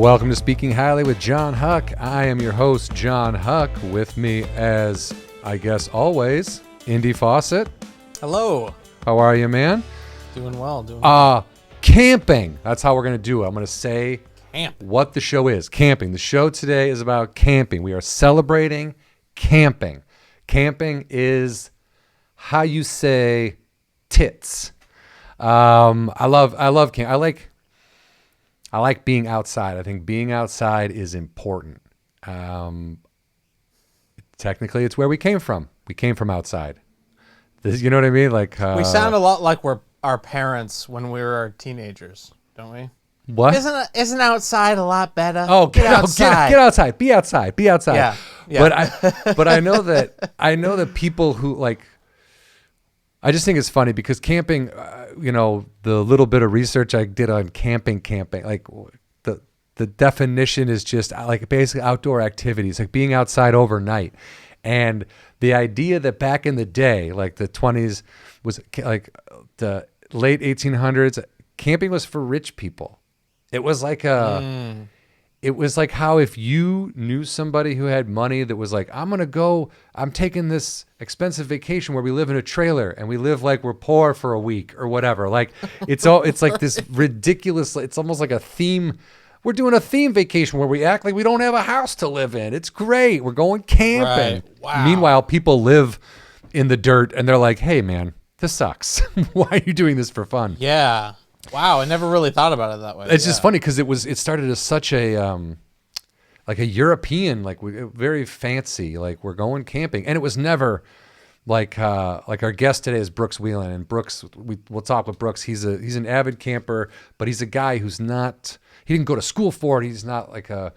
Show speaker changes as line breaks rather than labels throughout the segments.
Welcome to Speaking Highly with Jon Huck. I am your host, Jon Huck. With me, as I guess always, Indy Fawcett.
Hello.
How are you, man?
Doing well.
Camping. That's how we're going to do it. I'm going to say
Camp.
what the show is. Camping. The show today is about camping. We are celebrating camping. Camping is how you say tits. I love camp. I like being outside. I think being outside is important. Technically, it's where we came from. We came from outside. You know what I mean? Like
we sound a lot like we're our parents when we were teenagers, don't we?
What?
Isn't outside a lot better?
Oh,
get outside.
Get outside. Be outside. Be outside.
Yeah.
But I know that people who like. I just think it's funny because camping, the little bit of research I did on camping, like the definition is just like basically outdoor activities, like being outside overnight. And the idea that back in the day, like the 20s was like the late 1800s, camping was for rich people. It was like It was like how if you knew somebody who had money that was like, I'm taking this expensive vacation where we live in a trailer and we live like we're poor for a week or whatever. Like it's like this ridiculous, it's almost like a theme. We're doing a theme vacation where we act like we don't have a house to live in. It's great. We're going camping.
Right. Wow.
Meanwhile, people live in the dirt and they're like, hey man, this sucks. Why are you doing this for fun?
Yeah. Wow, I never really thought about it that way.
It's just funny because it started as such a like a European, like very fancy, like we're going camping, and it was never like our guest today is Brooks Wheelan, and Brooks, we'll talk with Brooks. He's an avid camper, but he's a guy who's not. He didn't go to school for it. He's not like a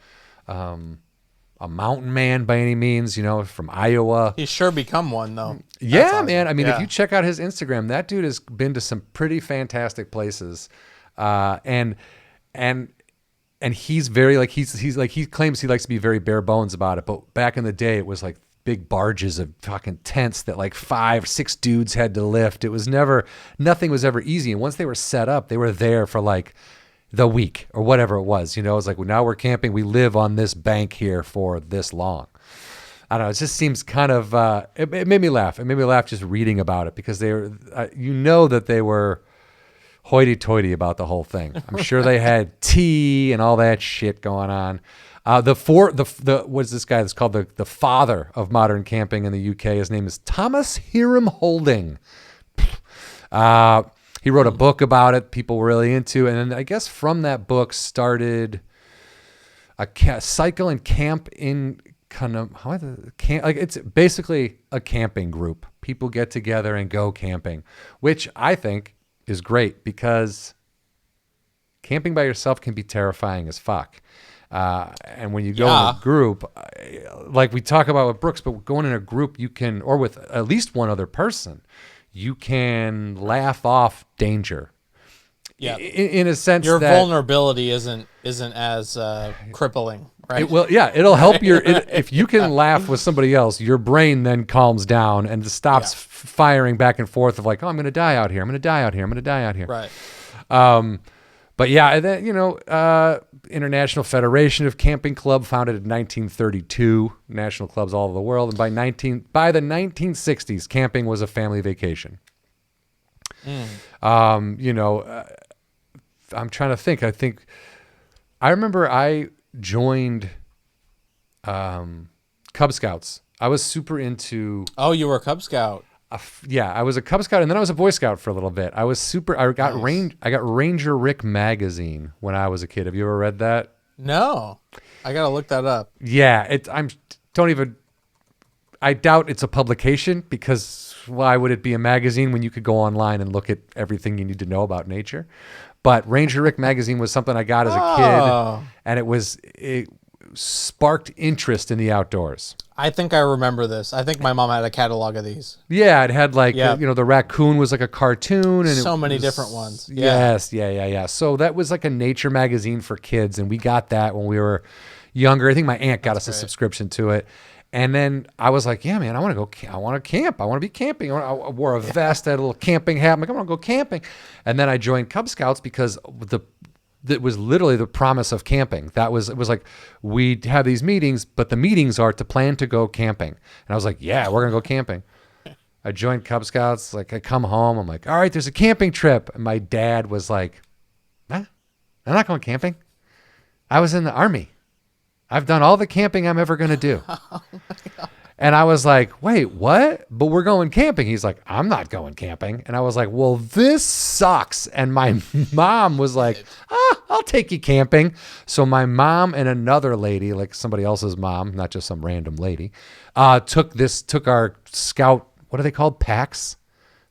mountain man by any means, from Iowa.
He's sure become one though.
Yeah,
awesome.
man. I mean, if you check out his Instagram, that dude has been to some pretty fantastic places. And he's very like, he claims he likes to be very bare bones about it. But back in the day, it was like big barges of fucking tents that like 5 or 6 dudes had to lift. Nothing was ever easy. And once they were set up, they were there for like the week or whatever it was, it's like, well, now we're camping. We live on this bank here for this long. I don't know. It just seems kind of, it made me laugh. It made me laugh just reading about it because they were, that they were hoity-toity about the whole thing. I'm sure they had tea and all that shit going on. What's this guy that's called the father of modern camping in the UK? His name is Thomas Hiram Holding. He wrote a book about it. People were really into it. And then I guess from that book started a cycle and camp in kind of like it's basically a camping group. People get together and go camping, which I think is great because camping by yourself can be terrifying as fuck. And when you go in a group, like we talk about with Brooks, but going in a group, you can, or with at least one other person, you can laugh off danger.
Yeah.
In a sense,
your vulnerability isn't as crippling, right?
It'll help if you can laugh with somebody else, your brain then calms down and stops firing back and forth of like, oh, I'm going to die out here. I'm going to die out here. I'm going to die out here.
Right.
But yeah, then, International Federation of Camping Club, founded in 1932, national clubs all over the world. And by the 1960s, camping was a family vacation. I'm trying to think. I remember I joined Cub Scouts. I was super into.
Oh, you were a Cub Scout.
I was a Cub Scout, and then I was a Boy Scout for a little bit. I got Ranger Rick magazine when I was a kid. Have you ever read that?
No, I gotta look that up.
Yeah, I doubt it's a publication because why would it be a magazine when you could go online and look at everything you need to know about nature? But Ranger Rick magazine was something I got as a kid, and it sparked interest in the outdoors.
I think I remember this. I think my mom had a catalog of these.
Yeah, it had like, the raccoon was like a cartoon. And
so many different ones.
Yes, yeah. So that was like a nature magazine for kids, and we got that when we were younger. I think my aunt got us a subscription to it. And then I was like, yeah, man, I want to camp. I want to be camping. I wore a vest, I had a little camping hat. I'm like, I want to go camping. And then I joined Cub Scouts because that was literally the promise of camping. It was like, we have these meetings, but the meetings are to plan to go camping. And I was like, yeah, we're going to go camping. I joined Cub Scouts. Like, I come home, I'm like, all right, there's a camping trip. And my dad was like, huh? I'm not going camping. I was in the Army. I've done all the camping I'm ever going to do. Oh my God. And I was like, wait, what? But we're going camping. He's like, I'm not going camping. And I was like, well, this sucks. And my mom was like, I'll take you camping. So my mom and another lady, like somebody else's mom, not just some random lady, took our scout, what are they called? Packs?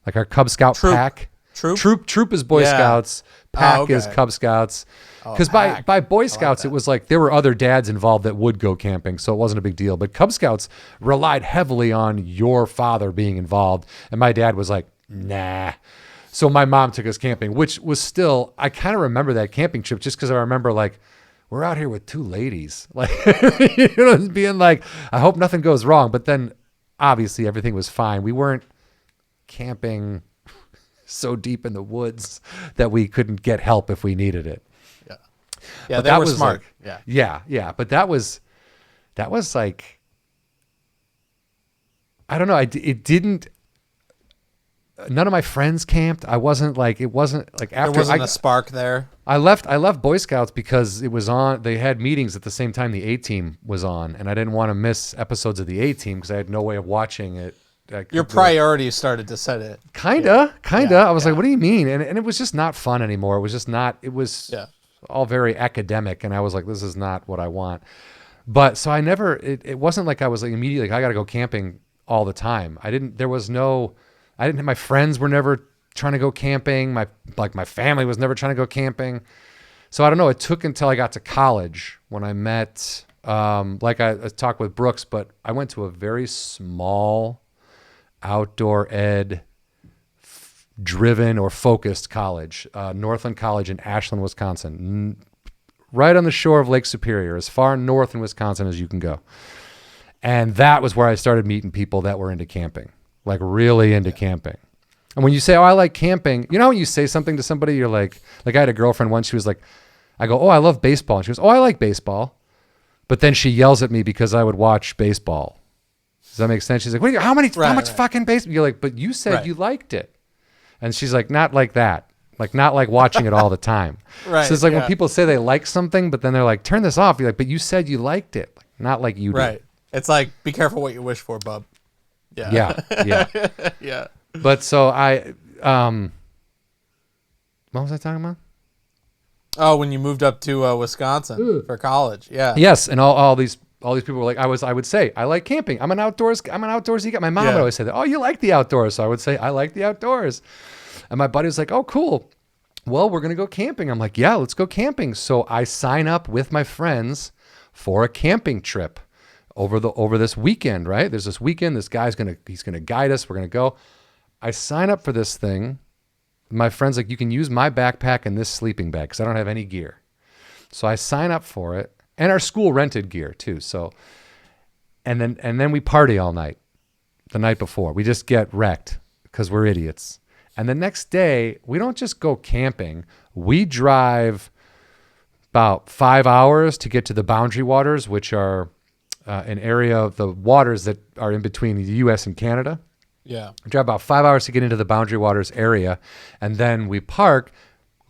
Like our Cub Scout pack. Troop is Boy Scouts. Pack is Cub Scouts. Because by Boy Scouts, it was like there were other dads involved that would go camping, so it wasn't a big deal. But Cub Scouts relied heavily on your father being involved, and my dad was like, nah. So my mom took us camping, which was still, I kind of remember that camping trip just because I remember like, we're out here with two ladies. Like, being like, I hope nothing goes wrong. But then obviously everything was fine. We weren't camping so deep in the woods that we couldn't get help if we needed it.
Yeah, they were smart.
Like, yeah. But that was like, I don't know. It didn't. None of my friends camped. It wasn't like after.
There wasn't a spark there.
I left Boy Scouts because it was on. They had meetings at the same time the A Team was on, and I didn't want to miss episodes of the A Team because I had no way of watching it.
Your priorities started to set it.
Kinda. I was like, what do you mean? And it was just not fun anymore. It was just not. It was. Yeah. All very academic, and I was like, this is not what I want. But so I never, it wasn't like I was like immediately like, I got to go camping all the time. My friends were never trying to go camping. My family was never trying to go camping. So I don't know. It took until I got to college when I met, I talked with Brooks, but I went to a very small outdoor ed driven or focused college, Northland College in Ashland, Wisconsin, right on the shore of Lake Superior, as far north in Wisconsin as you can go. And that was where I started meeting people that were into camping, like really into camping. And when you say, oh, I like camping, you know, when you say something to somebody, you're like I had a girlfriend once, she was like, I go, oh, I love baseball. And she goes, oh, I like baseball. But then she yells at me because I would watch baseball. Does that make sense? She's like, how much fucking baseball? You're like, but you said you liked it. And she's like, not like that. Like, not like watching it all the time. Right. So it's like when people say they like something, but then they're like, turn this off. You're like, but you said you liked it. Like, not like you did.
Right. It's like, be careful what you wish for, bub.
Yeah.
Yeah.
But so what was I talking about?
Oh, when you moved up to Wisconsin for college. Yeah.
Yes. And all these people were like, I would say, I like camping. I'm an outdoorsy guy. My mom would always say that. Oh, you like the outdoors. So I would say, I like the outdoors. And my buddy was like, oh, cool. Well, we're going to go camping. I'm like, yeah, let's go camping. So I sign up with my friends for a camping trip over this weekend, right? There's this weekend. This guy's he's going to guide us. We're going to go. I sign up for this thing. My friend's like, you can use my backpack and this sleeping bag because I don't have any gear. So I sign up for it. And our school rented gear too. So, and then we party all night the night before. We just get wrecked because we're idiots. And the next day, we don't just go camping. We drive about 5 hours to get to the Boundary Waters, which are an area of the waters that are in between the U.S. and Canada.
Yeah.
We drive about 5 hours to get into the Boundary Waters area. And then we park,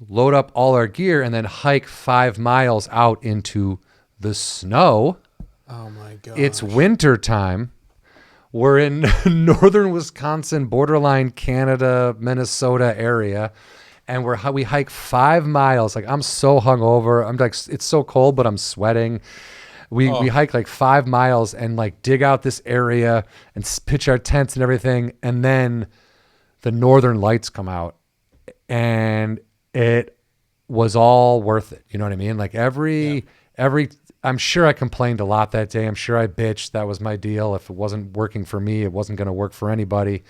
load up all our gear, and then hike 5 miles out into the snow.
Oh my God.
It's winter time. We're in northern Wisconsin, borderline Canada, Minnesota area. And we hike 5 miles. Like, I'm so hungover. I'm like, it's so cold, but I'm sweating. We hike like 5 miles and like dig out this area and pitch our tents and everything. And then the northern lights come out and it was all worth it. You know what I mean? Like every I'm sure I complained a lot that day. I'm sure I bitched. That was my deal. If it wasn't working for me, it wasn't going to work for anybody.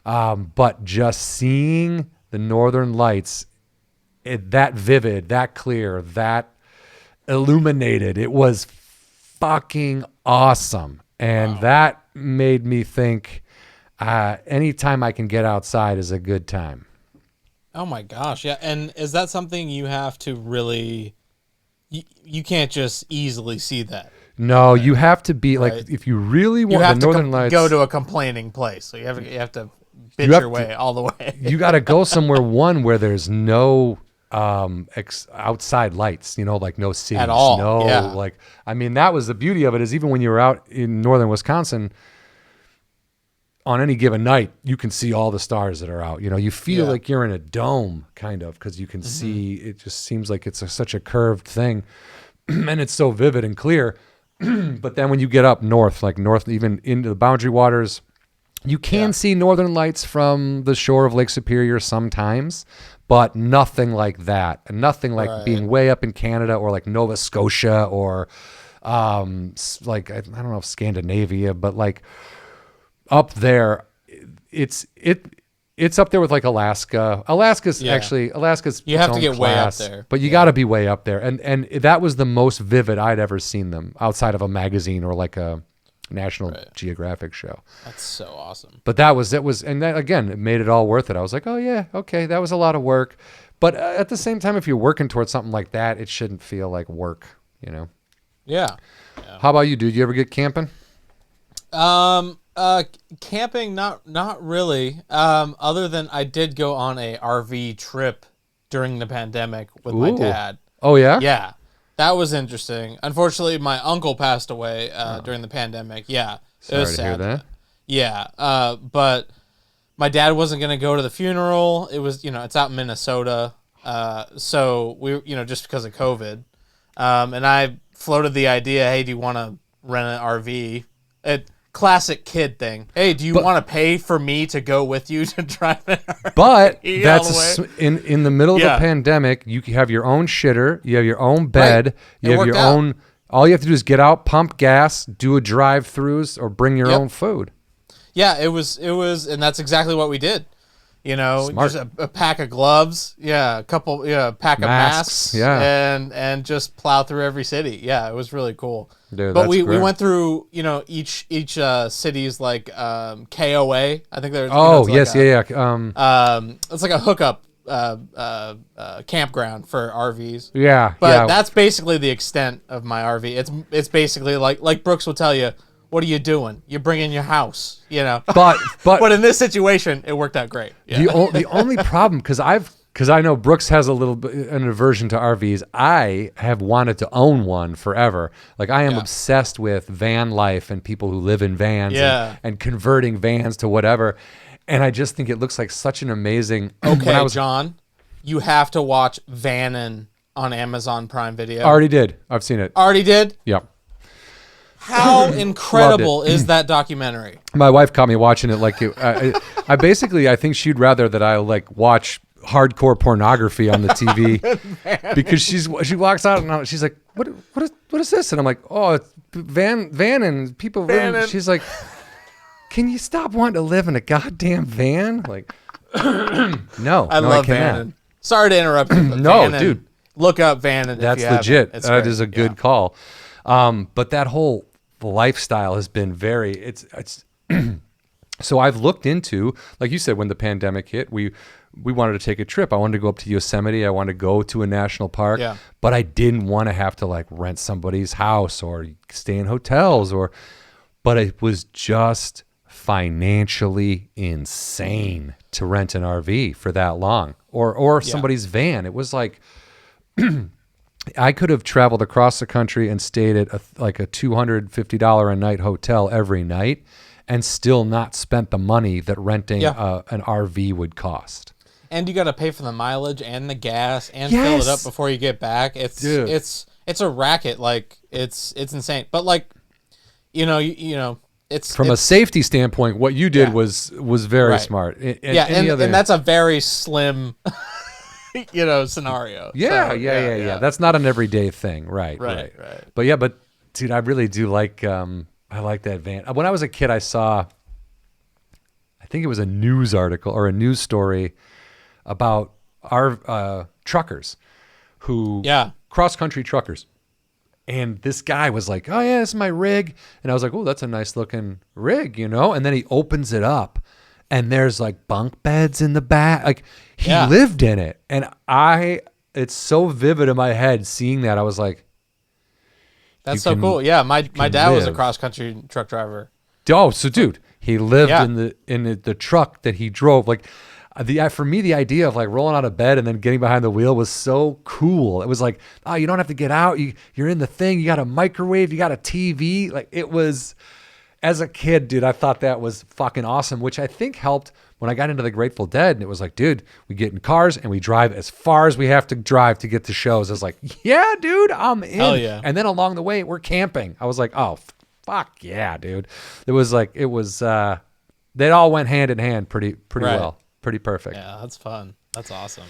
But just seeing the northern lights, that vivid, that clear, that illuminated, it was fucking awesome. And that made me think anytime I can get outside is a good time.
Oh my gosh, yeah. And is that something you have to really? You can't just easily see that.
No, you have to be
Right.
like, if you really
You
want the
have to
Northern Lights,
go to a complaining place. So you have to bitch
have
your way all the way.
you got to go somewhere where there's no outside lights, like no cities,
At all,
no
yeah.
like. I mean, that was the beauty of it, is even when you were out in northern Wisconsin, on any given night, you can see all the stars that are out. You feel
Yeah.
like you're in a dome, kind of, because you can see. It just seems like it's such a curved thing, and it's so vivid and clear. But then when you get up north, like north, even into the Boundary Waters, you can see northern lights from the shore of Lake Superior sometimes, but nothing like that. And nothing like being way up in Canada or like Nova Scotia or like, I don't know if Scandinavia, but like up there, it's up there with like Alaska. Alaska's
You
its
have
own
to get way up
class,
there.
but you got to be way up there. And that was the most vivid I'd ever seen them outside of a magazine or like a National Geographic show.
That's so awesome.
But and that, again, it made it all worth it. I was like, oh yeah, okay, that was a lot of work. But at the same time, if you're working towards something like that, it shouldn't feel like work,
Yeah.
How about you, dude? You ever get camping?
Camping, not really. Other than I did go on a RV trip during the pandemic with my dad.
Oh yeah?
Yeah. That was interesting. Unfortunately, my uncle passed away during the pandemic. Yeah.
Sorry
it was
to hear
sad.
that.
Yeah. But my dad wasn't going to go to the funeral. It was, it's out in Minnesota. So we, just because of COVID. And I floated the idea, hey, do you want to rent an RV? Classic kid thing. Hey, do you want to pay for me to go with you to drive an RV?
But
all
that's
the way?
in the middle of the pandemic. You have your own shitter. You have your own bed.
Right.
You
It
have your
worked out.
own. All you have to do is get out, pump gas, do a drive-throughs, or bring your own food.
Yeah, it was, and that's exactly what we did.
Smart.
Just a pack of gloves, a pack of masks, and just plow through every city. Yeah, it was really cool.
Dude,
but we
great.
went through, each city's like KOA. I think there's.
Oh
it's like
yeah.
it's like a hookup campground for RVs.
Yeah,
But that's basically the extent of my RV. It's basically like Brooks will tell you. What are you doing? You're bringing your house, But in this situation, it worked out great. Yeah.
The only problem, because I know Brooks has a little bit an aversion to RVs. I have wanted to own one forever. Like I am obsessed with van life and people who live in vans and converting vans to whatever. And I just think it looks like such an amazing.
Okay, John, you have to watch Vannin on Amazon Prime Video.
Already did. I've seen it.
Already did?
Yep.
How incredible is that documentary?
My wife caught me watching it like I basically, I think she'd rather that I like watch hardcore pornography on the TV because she walks out and she's like, what is this? And I'm like, oh, it's van and people. She's like, can you stop wanting to live in a goddamn van? Like, no,
I love Vannin. Sorry to interrupt you. But
No,
Vannin,
dude.
Look up Vannin.
That's
if you
legit.
It's
That
great.
is a good call. But that whole lifestyle has been it's so I've looked into, like you said, when the pandemic hit, we wanted to take a trip. I wanted to go up to Yosemite. I wanted to go to a national park, but I didn't want to have to like rent somebody's house or stay in hotels but it was just financially insane to rent an RV for that long or somebody's van. It was like, I could have traveled across the country and stayed at a $250 a night hotel every night and still not spent the money that renting an RV would cost.
And you got to pay for the mileage and the gas and fill it up before you get back. It's a racket. Like it's insane. But like, it's
from a safety standpoint, what you did was very smart.
And that's a very slim scenario.
Yeah. That's not an everyday thing. Right. But dude, I really do like, I like that van. When I was a kid, I think it was a news article or a news story about our truckers cross-country truckers. And this guy was like, oh yeah, this is my rig. And I was like, oh, that's a nice looking rig, And then he opens it up and there's like bunk beds in the back. Like he
Yeah.
lived in it. And it's so vivid in my head seeing that. I was like,
That's so cool. Yeah, my dad was a cross country truck driver.
oh, so dude, he lived
Yeah.
in the truck that he drove. Like for me, the idea of like rolling out of bed and then getting behind the wheel was so cool. It was like, oh, you don't have to get out. You're in the thing. You got a microwave. You got a TV. Like it was, as a kid, dude, I thought that was fucking awesome, which I think helped when I got into the Grateful Dead. And it was like, dude, we get in cars and we drive as far as we have to drive to get to shows. I was like, yeah, dude, I'm in.
Hell yeah.
And then along the way, we're camping. I was like, oh, fuck yeah, dude. It was, they all went hand in hand pretty
Right.
well. Pretty perfect.
Yeah, that's fun. That's awesome.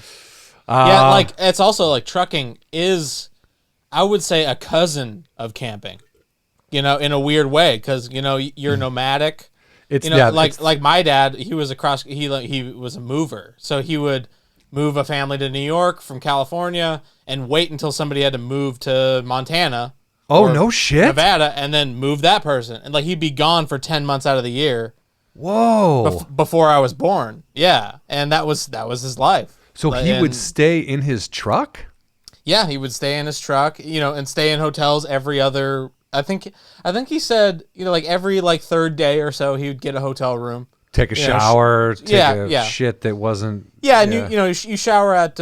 Yeah, like it's also like trucking is, I would say, a cousin of camping. You know, in a weird way, because you're nomadic.
It's
like my dad. He was he was a mover, so he would move a family to New York from California and wait until somebody had to move to Montana.
Oh,
or
no shit.
Nevada, and then move that person, and like he'd be gone for 10 months out of the year.
Whoa.
Before I was born. Yeah. And that was his life.
So he would stay in his truck?
Yeah, he would stay in his truck, and stay in hotels every other, I think he said, like every like third day or so he would get a hotel room.
Take a shower, take
yeah.
shit that wasn't.
Yeah, and you shower at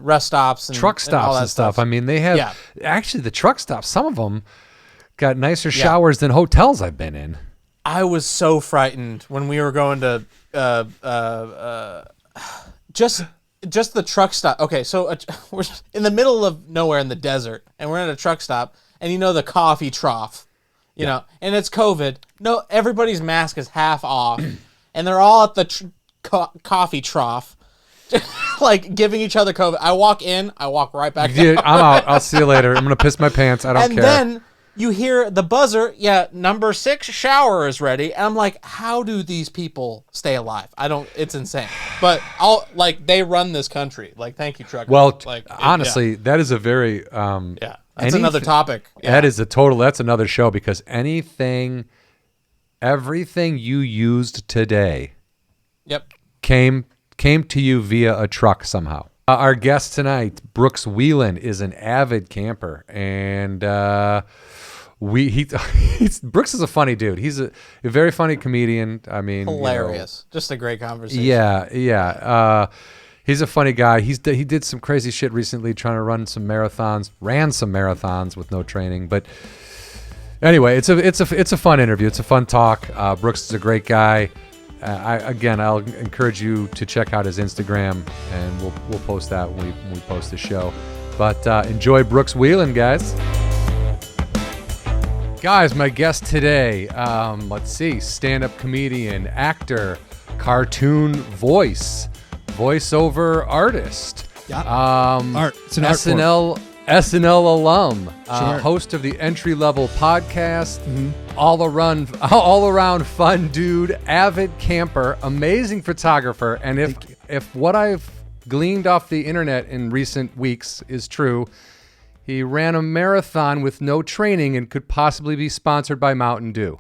rest stops and
truck stops
all that
and stuff. I mean, they have actually the truck stops, some of them got nicer showers than hotels I've been in.
I was so frightened when we were going to just the truck stop. Okay, so we're in the middle of nowhere in the desert, and we're at a truck stop, and the coffee trough, and it's COVID. No, everybody's mask is half off, and they're all at the coffee trough, like giving each other COVID. I walk in, I walk right back out.
I'm out. I'll see you later. I'm gonna piss my pants. I don't care.
And then you hear the buzzer, number 6 shower is ready. And I'm like, how do these people stay alive? It's insane. But they run this country. Like, thank you, trucker.
Well, honestly, that is a very,
that's another topic. Yeah.
That's another show, because everything you used today came to you via a truck somehow. Our guest tonight, Brooks Wheelan, is an avid camper, and Brooks is a funny dude. He's a very funny comedian. I mean,
hilarious. Just a great conversation.
Yeah. He's a funny guy. He did some crazy shit recently, trying to ran some marathons with no training. But anyway, it's a fun interview. It's a fun talk. Brooks is a great guy. I'll encourage you to check out his Instagram, and we'll post that when we post the show. But enjoy Brooks Wheelan, guys. Guys, my guest today, stand-up comedian, actor, cartoon voiceover artist,
art. It's an art form.
SNL alum,
Sure.
host of the entry-level podcast, all around fun dude, avid camper, amazing photographer, and if what I've gleaned off the internet in recent weeks is true, he ran a marathon with no training and could possibly be sponsored by Mountain Dew.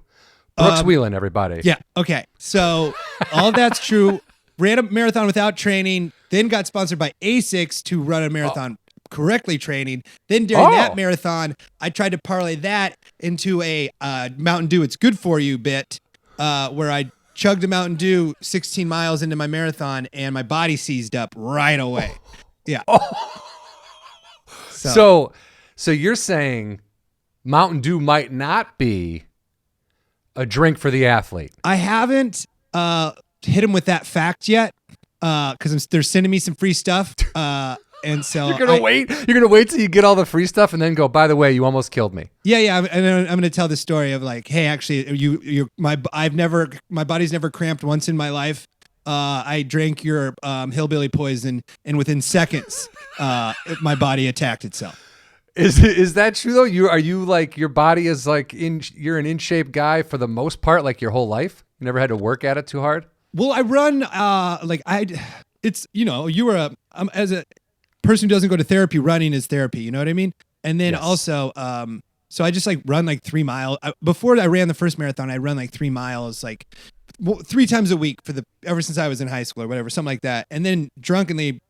Brooks Wheelan, everybody.
Yeah. Okay. So all of that's true. Ran a marathon without training, then got sponsored by ASICS to run a marathon correctly training. Then during that marathon, I tried to parlay that into a Mountain Dew it's good for you bit, where I chugged a Mountain Dew 16 miles into my marathon and my body seized up right away. Yeah.
So you're saying Mountain Dew might not be a drink for the athlete?
I haven't hit him with that fact yet, because they're sending me some free stuff. And so
you're gonna wait till you get all the free stuff and then go, by the way, you almost killed me.
Yeah. I'm gonna tell the story of like, hey, actually, my body's never cramped once in my life. I drank your hillbilly poison, and within seconds, my body attacked itself.
Is that true though? Are you like, your body is like you're an in shape guy for the most part, like your whole life? You never had to work at it too hard?
Well, I run as a person who doesn't go to therapy, running is therapy. You know what I mean? And then also, so I just like run like 3 miles. Before I ran the first marathon, I run like 3 miles, like 3 times a week ever since I was in high school or whatever, something like that. And then drunkenly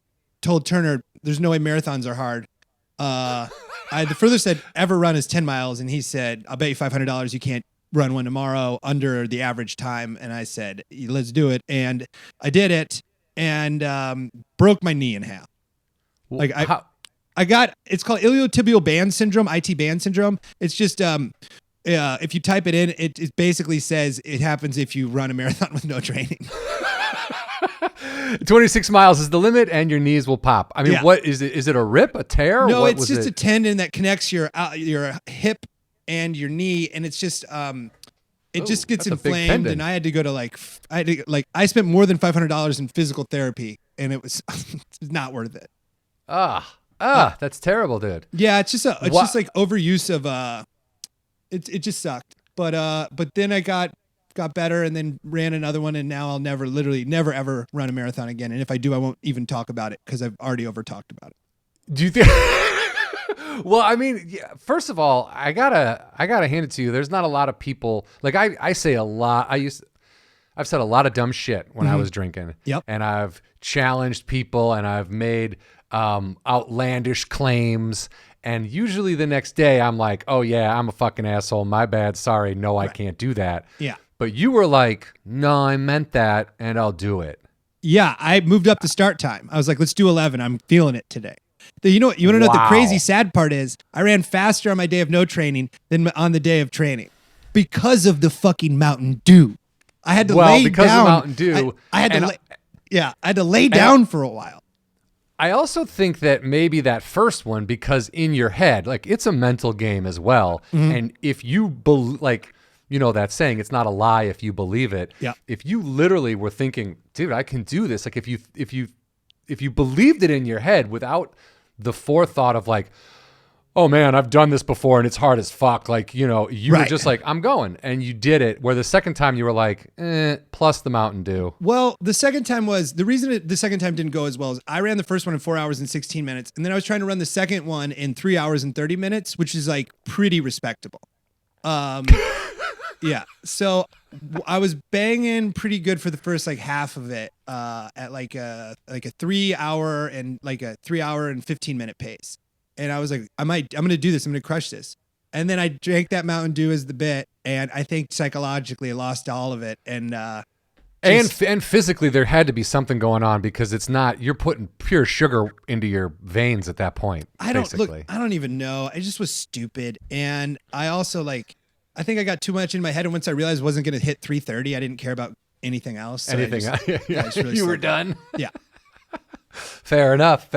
told Turner, "There's no way marathons are hard." The furthest I'd ever run is 10 miles, and he said, "I'll bet you $500 you can't run one tomorrow under the average time." And I said, "Let's do it." And I did it, and broke my knee in half. Like it's called iliotibial band syndrome, IT band syndrome. It's just if you type it in, it basically says it happens if you run a marathon with no training.
26 miles is the limit, and your knees will pop. I mean, what is it? Is it a rip, a tear?
No, it's just a tendon that connects your hip and your knee, and it's just it just gets inflamed. And I had to go to I spent more than $500 in physical therapy, and it was not worth it.
That's terrible, dude.
Yeah, it's just like overuse of it just sucked. But then I got better and then ran another one, and now I'll never ever run a marathon again. And if I do, I won't even talk about it because I've already over talked about it.
Do you think? Well, I mean, first of all, I gotta hand it to you. There's not a lot of people like I say a lot. I've said a lot of dumb shit when I was drinking.
Yep.
And I've challenged people, and I've made outlandish claims. And usually the next day I'm like, "Oh yeah, I'm a fucking asshole. My bad. Sorry. No, I can't do that."
Yeah.
But you were like, "No, I meant that, and I'll do it."
Yeah, I moved up the start time. I was like, "Let's do 11. I'm feeling it today." You want to know what the crazy sad part is? I ran faster on my day of no training than on the day of training because of the fucking Mountain Dew. I had to lay down.
Because of Mountain Dew.
I had to lay down for a while.
I also think that maybe that first one, because in your head, like it's a mental game as well. And if you that saying, it's not a lie if you believe it.
Yeah.
If you literally were thinking, "Dude, I can do this." Like if you believed it in your head without the forethought of like, "Oh man, I've done this before and it's hard as fuck." Like, you were just like, "I'm going," and you did it. Where the second time you were like, plus the Mountain Dew.
Well, the second time the reason the second time didn't go as well as I ran the first one in 4 hours and 16 minutes. And then I was trying to run the second one in 3 hours and 30 minutes, which is like pretty respectable. Yeah. So I was banging pretty good for the first like half of it, at like a 3 hour and 15 minute pace. And I was like, I'm going to do this. I'm going to crush this. And then I drank that Mountain Dew as the bit. And I think psychologically I lost all of it. And
physically there had to be something going on, because it's not, you're putting pure sugar into your veins at that point.
I don't even know. I just was stupid. And I also I think I got too much in my head. And once I realized I wasn't going to hit 3:30, I didn't care about anything else. So
Really you were done.
Yeah.
Fair enough.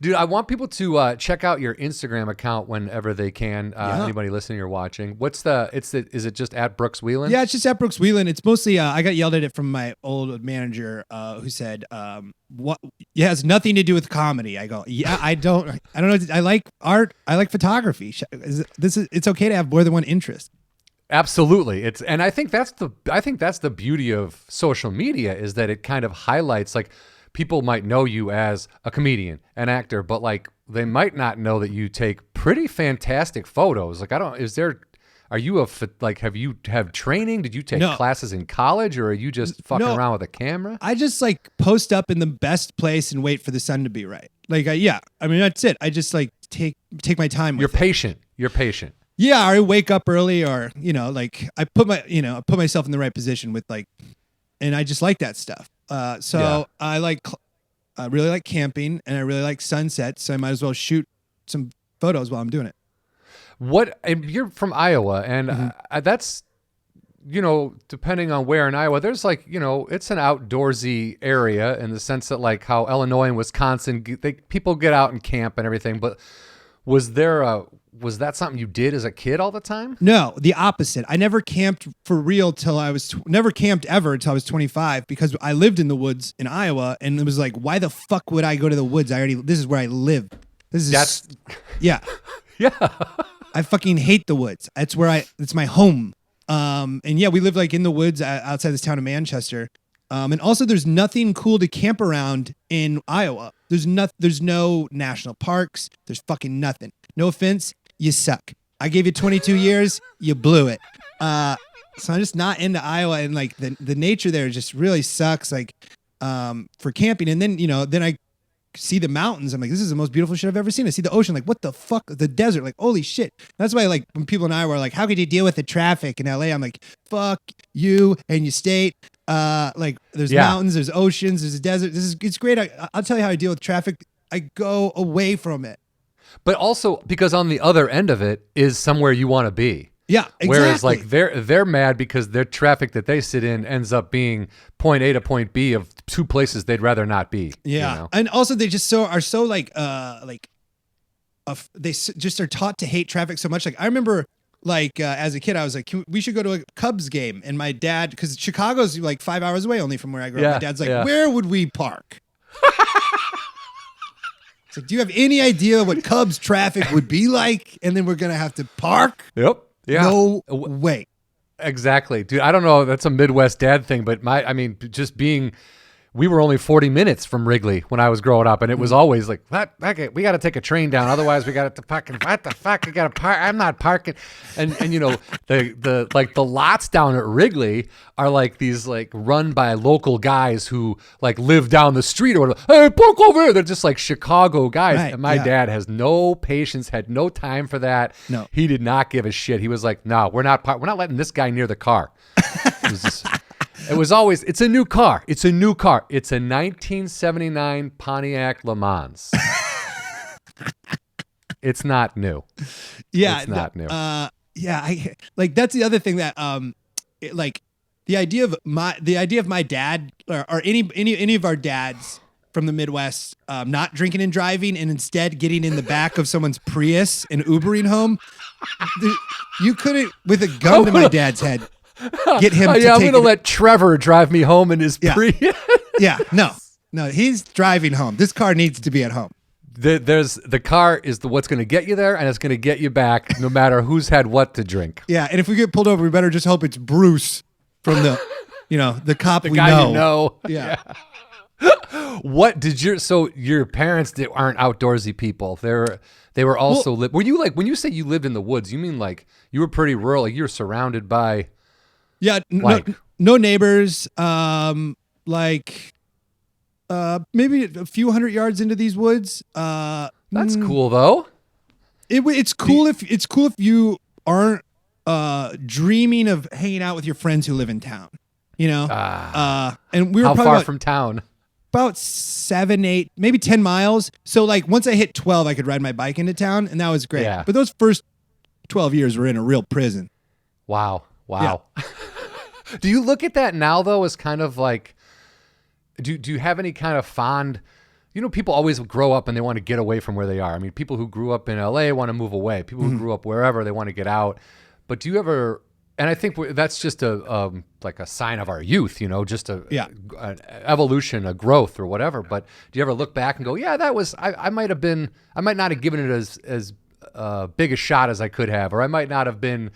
Dude, I want people to check out your Instagram account whenever they can. Anybody listening or watching. Is it just at Brooks Wheelan?
Yeah, it's just at Brooks Wheelan. It's mostly, I got yelled at it from my old manager who said, "What? It has nothing to do with comedy." I go, "Yeah, I don't know. I like art. I like photography. It's okay to have more than one interest."
Absolutely. I think that's the beauty of social media, is that it kind of highlights, like, people might know you as a comedian, an actor, but like they might not know that you take pretty fantastic photos. Like, have you have training? Did you take classes in college, or are you just fucking around with a camera?
I just post up in the best place and wait for the sun to be right. That's it. I just take my time with it.
You're patient.
Yeah. Or I wake up early, or, I put myself in the right position with and I just like that stuff. I really like camping, and I really like sunsets, so I might as well shoot some photos while I'm doing it.
And you're from Iowa, and that's, depending on where in Iowa, there's it's an outdoorsy area in the sense that like how Illinois and Wisconsin, people get out and camp and everything. But was that something you did as a kid all the time?
No, the opposite. I never camped for real never camped ever until I was 25, because I lived in the woods in Iowa, and it was like, why the fuck would I go to the woods? This is where I live. Yeah.
Yeah.
I fucking hate the woods. It's my home. And yeah, we live in the woods outside this town of Manchester. And also there's nothing cool to camp around in Iowa. There's no national parks. There's fucking nothing. No offense. You suck. I gave you 22 years. You blew it. So I'm just not into Iowa, and like the nature there just really sucks. Like for camping, and then then I see the mountains. I'm like, this is the most beautiful shit I've ever seen. I see the ocean, like, what the fuck? The desert, like, holy shit. That's why, like, when people in Iowa are like, how could you deal with the traffic in LA? I'm like, fuck you and your state. Like, there's mountains, there's oceans, there's a desert. It's great. I'll tell you how I deal with traffic. I go away from it.
But also because on the other end of it is somewhere you want to be.
Yeah, exactly.
Whereas like they're mad because their traffic that they sit in ends up being point A to point B of two places they'd rather not be.
Yeah, and also they just are so like they just are taught to hate traffic so much. Like I remember like as a kid I was like we should go to a Cubs game, and my dad, because Chicago's like 5 hours away only from where I grew up. My dad's like, where would we park? It's like, do you have any idea what Cubs traffic would be like? And then we're gonna have to park.
Yep. Yeah.
No way.
Exactly. Dude, I don't know. That's a Midwest dad thing, but we were only 40 minutes from Wrigley when I was growing up, and it was always like, we got to take a train down. Otherwise, we got to fucking, what the fuck? We got to park. I'm not parking. And the lots down at Wrigley are like these, like, run by local guys who, like, live down the street or whatever. Hey, park over here. They're just like Chicago guys.
Right,
and my dad has no patience, had no time for that.
No.
He did not give a shit. He was like, no, we're not letting this guy near the car. It was always, it's a new car. It's a new car. It's a 1979 Pontiac Le Mans. It's not new.
Yeah.
It's not new.
Yeah. Like, that's the other thing that, like the idea of my dad or any of our dads from the Midwest, not drinking and driving and instead getting in the back of someone's Prius and Ubering home. You couldn't, with a gun to my dad's head, get him to
I'm going to let Trevor drive me home in his Prius.
Yeah, no, he's driving home. This car needs to be at home.
The car is what's going to get you there, and it's going to get you back no matter who's had what to drink.
Yeah, and if we get pulled over, we better just hope it's Bruce from the, the cop
the
we
guy
know.
You know.
Yeah.
What did your parents aren't outdoorsy people? They were also were you like, when you say you lived in the woods, you mean like you were pretty rural, like you were surrounded by
no neighbors, like maybe a few hundred yards into these woods.
That's cool though.
It's cool if you aren't dreaming of hanging out with your friends who live in town. And we were
how
probably
far from town?
About 7, 8, maybe 10 miles. So like once I hit 12, I could ride my bike into town, and that was great. Yeah. But those first 12 years were in a real prison.
Wow. Yeah. Do you look at that now though as kind of like, do you have any kind of fond, people always grow up and they want to get away from where they are. I mean, people who grew up in LA want to move away. People who grew up wherever, they want to get out. But do you ever, and I think that's just like a sign of our youth, just an evolution, a growth or whatever. But do you ever look back and go, yeah, that was, I might not have given it as big a shot as I could have, or I might not have been,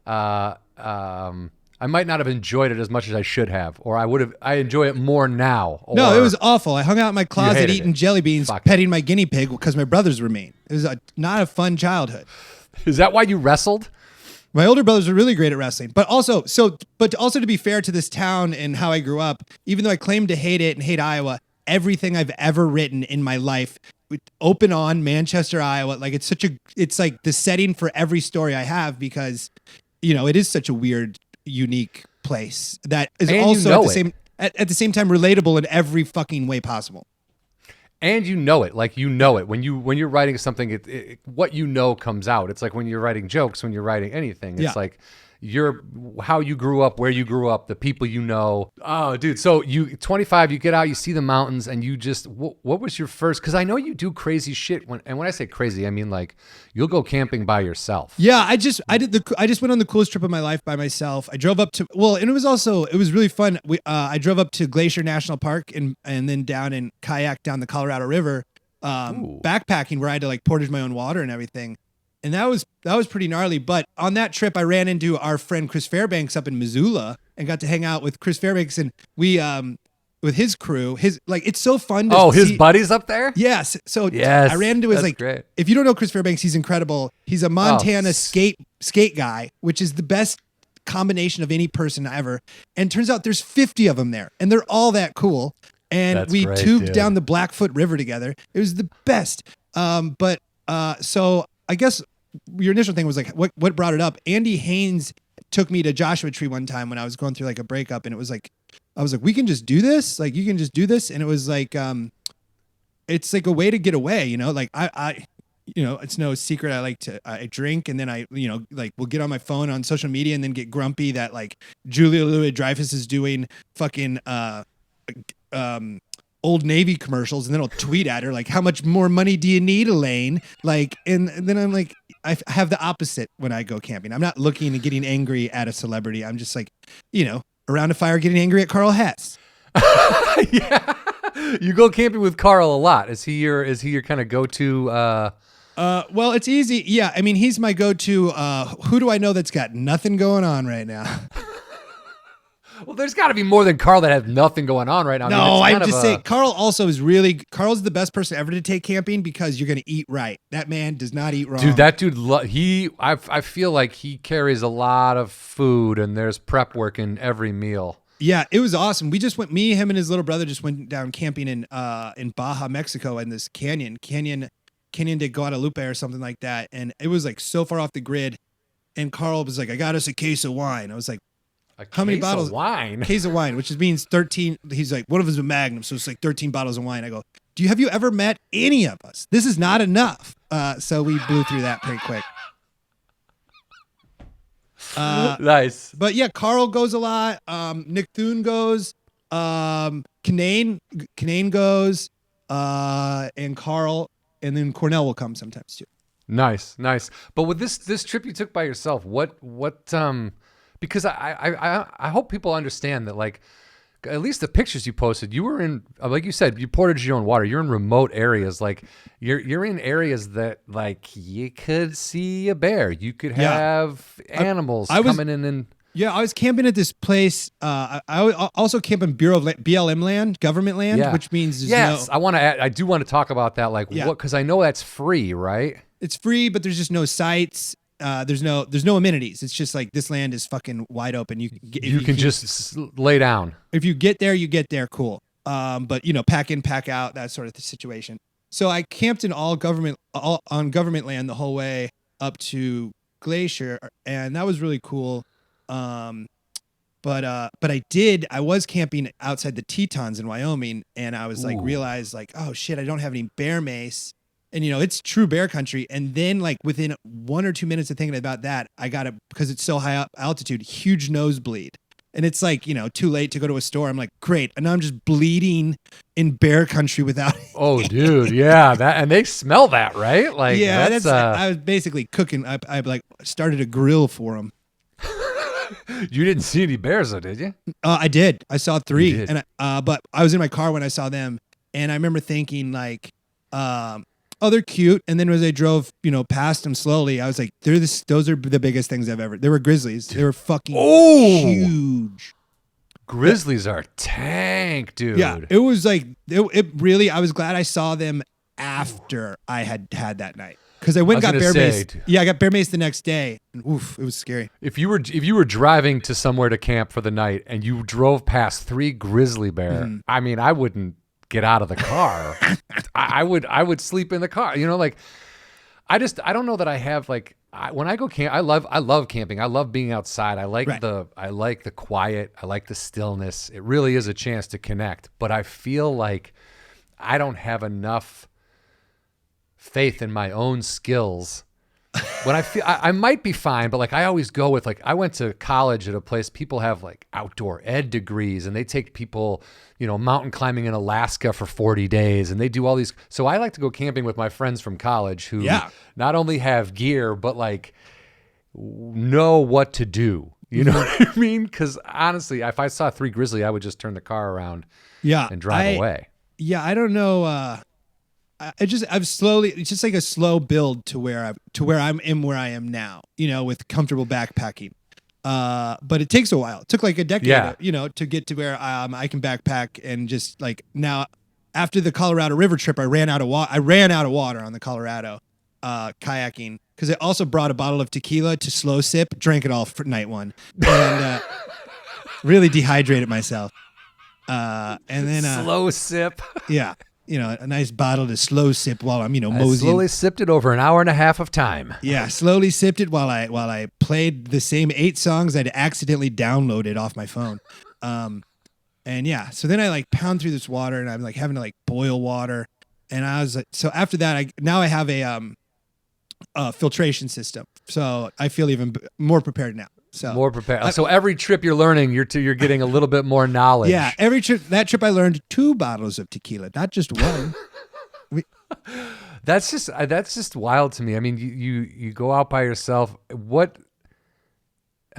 I might not have enjoyed it as much as I should have, or I enjoy it more now.
No, it was awful. I hung out in my closet eating jelly beans, petting my guinea pig because my brothers were mean. It was not a fun childhood.
Is that why you wrestled?
My older brothers were really great at wrestling, but also to be fair to this town and how I grew up, even though I claim to hate it and hate Iowa, everything I've ever written in my life, open on Manchester, Iowa, like it's like the setting for every story I have, because it is such a weird, unique place that is also at the same time relatable in every fucking way possible.
And it when you're writing something, what comes out. It's like when you're writing jokes, when you're writing anything, it's like how you grew up, where you grew up, the people you know. Oh, dude. So 25, you get out, you see the mountains, and you just, what was your first? Because I know you do crazy shit. When I say crazy, I mean like you'll go camping by yourself.
Yeah, I just went on the coolest trip of my life by myself. I drove up to, and it was really fun. I drove up to Glacier National Park and then down and kayak down the Colorado River, backpacking, where I had to like portage my own water and everything. And that was pretty gnarly. But on that trip, I ran into our friend Chris Fairbanks up in Missoula and got to hang out with Chris Fairbanks, and we with his crew. It's so fun to see.
His buddies up there?
Yes. So I ran into his
great.
If you don't know Chris Fairbanks, he's incredible. He's a Montana skate guy, which is the best combination of any person ever. And turns out there's 50 of them there, and they're all that cool. And
That's
we
great,
tubed
dude.
down the Blackfoot River together. It was the best. So I guess your initial thing was like, what brought it up? Andy Haynes took me to Joshua Tree one time when I was going through like a breakup, and it was like, I was like, we can just do this. Like, you can just do this. And it was like, it's like a way to get away, you know, like I it's no secret. I drink, and then I, like, will get on my phone on social media and then get grumpy that like Julia Louis-Dreyfus is doing fucking, Old Navy commercials, and then I'll tweet at her like, how much more money do you need, Elaine? Like, and then I'm like, I have the opposite when I go camping. I'm not looking and getting angry at a celebrity. I'm just like, around a fire getting angry at Carl Hess.
Yeah. You go camping with Carl a lot. Is he your kind of go-to?
Well, it's easy. Yeah, I mean, he's my go-to. Who do I know that's got nothing going on right now?
Well, there's got to be more than Carl that has nothing going on right now.
No, I'm just saying. Carl also is Carl's the best person ever to take camping because you're going to eat right. That man does not eat wrong.
Dude, that dude, I feel like he carries a lot of food, and there's prep work in every meal.
Yeah, it was awesome. We just went. Me, him, and his little brother just went down camping in Baja, Mexico, in this canyon de Guadalupe or something like that, and it was like so far off the grid. And Carl was like, "I got us a case of wine." I was like, "How many bottles
of wine?"
Case of wine, which means 13. He's like, "One of us is a Magnum, so it's like 13 bottles of wine." I go, have you ever met any of us? This is not enough. So we blew through that pretty quick.
Nice.
But yeah, Carl goes a lot. Nick Thune goes. Kanane goes. And Carl, and then Cornell will come sometimes too.
Nice. But with this trip you took by yourself, what because I hope people understand that, like, at least the pictures you posted, you were in, like you said, you portaged your own water. You're in remote areas. Like, you're in areas that, like, you could see a bear. You could have animals coming in and...
Yeah, I was camping at this place. I also camp in BLM land, government land, which means
I do want to talk about that. Like, what? Because I know that's free, right?
It's free, but there's just no sites. There's no amenities. It's just like, this land is fucking wide open. You can just
lay down.
If you get there, you get there. Cool. But pack in, pack out, that sort of situation. So I camped in on government land the whole way up to Glacier, and that was really cool. But I was camping outside the Tetons in Wyoming, and I was realized like, oh shit, I don't have any bear mace. And it's true bear country. And then like within 1 or 2 minutes of thinking about that, I got it, because it's so high up altitude, huge nosebleed. And it's like, too late to go to a store. I'm like, great. And now I'm just bleeding in bear country without.
Oh, dude. Yeah. And they smell that, right? Like,
yeah, I was basically cooking. I like started a grill for them.
You didn't see any bears though, did you?
I did. I saw 3, and but I was in my car when I saw them, and I remember thinking like, oh, they're cute. And then as I drove, past them slowly, I was like, those are the biggest things I've ever. They were grizzlies. They were fucking huge.
Grizzlies are tank, dude.
Yeah, it was like it really. I was glad I saw them after I had that night. Because I went and got bear maced. Yeah, I got bear maced the next day. And oof, it was scary.
If you were driving to somewhere to camp for the night and you drove past 3 grizzly bear, I mean, I wouldn't get out of the car. I would sleep in the car. Like, I don't know that I have like, when I go camp, I love camping. I love being outside. I like the quiet. I like the stillness. It really is a chance to connect. But I feel like I don't have enough faith in my own skills. When I feel I might be fine, but like I always go with like, I went to college at a place, people have like outdoor ed degrees, and they take people, mountain climbing in Alaska for 40 days, and they do all these. So I like to go camping with my friends from college who not only have gear, but like know what to do. You know what I mean? Because honestly, if I saw 3 grizzly, I would just turn the car around and drive away. Yeah,
I don't know. I've slowly, it's just like a slow build to where I am now, with comfortable backpacking. But it takes a while. It took like a decade, to get to where I can backpack, and just like now, after the Colorado River trip, I ran out of water on the Colorado, kayaking, because I also brought a bottle of tequila to slow sip, drank it all for night one, and really dehydrated myself. And then
slow sip.
Yeah, a nice bottle to slow sip while I'm
I
moseying.
slowly sipped it over an hour and a half of time.
Yeah, slowly sipped it while I played the same 8 songs I'd accidentally downloaded off my phone. And yeah, so then I like pound through this water, and I'm like having to like boil water. And I was like, so after that, I have a filtration system, so I feel even more prepared now. So
More prepared. So every trip you're learning, you're getting a little bit more knowledge.
yeah, every trip I learned 2 bottles of tequila, not just one.
That's just wild to me. I mean, you go out by yourself. Are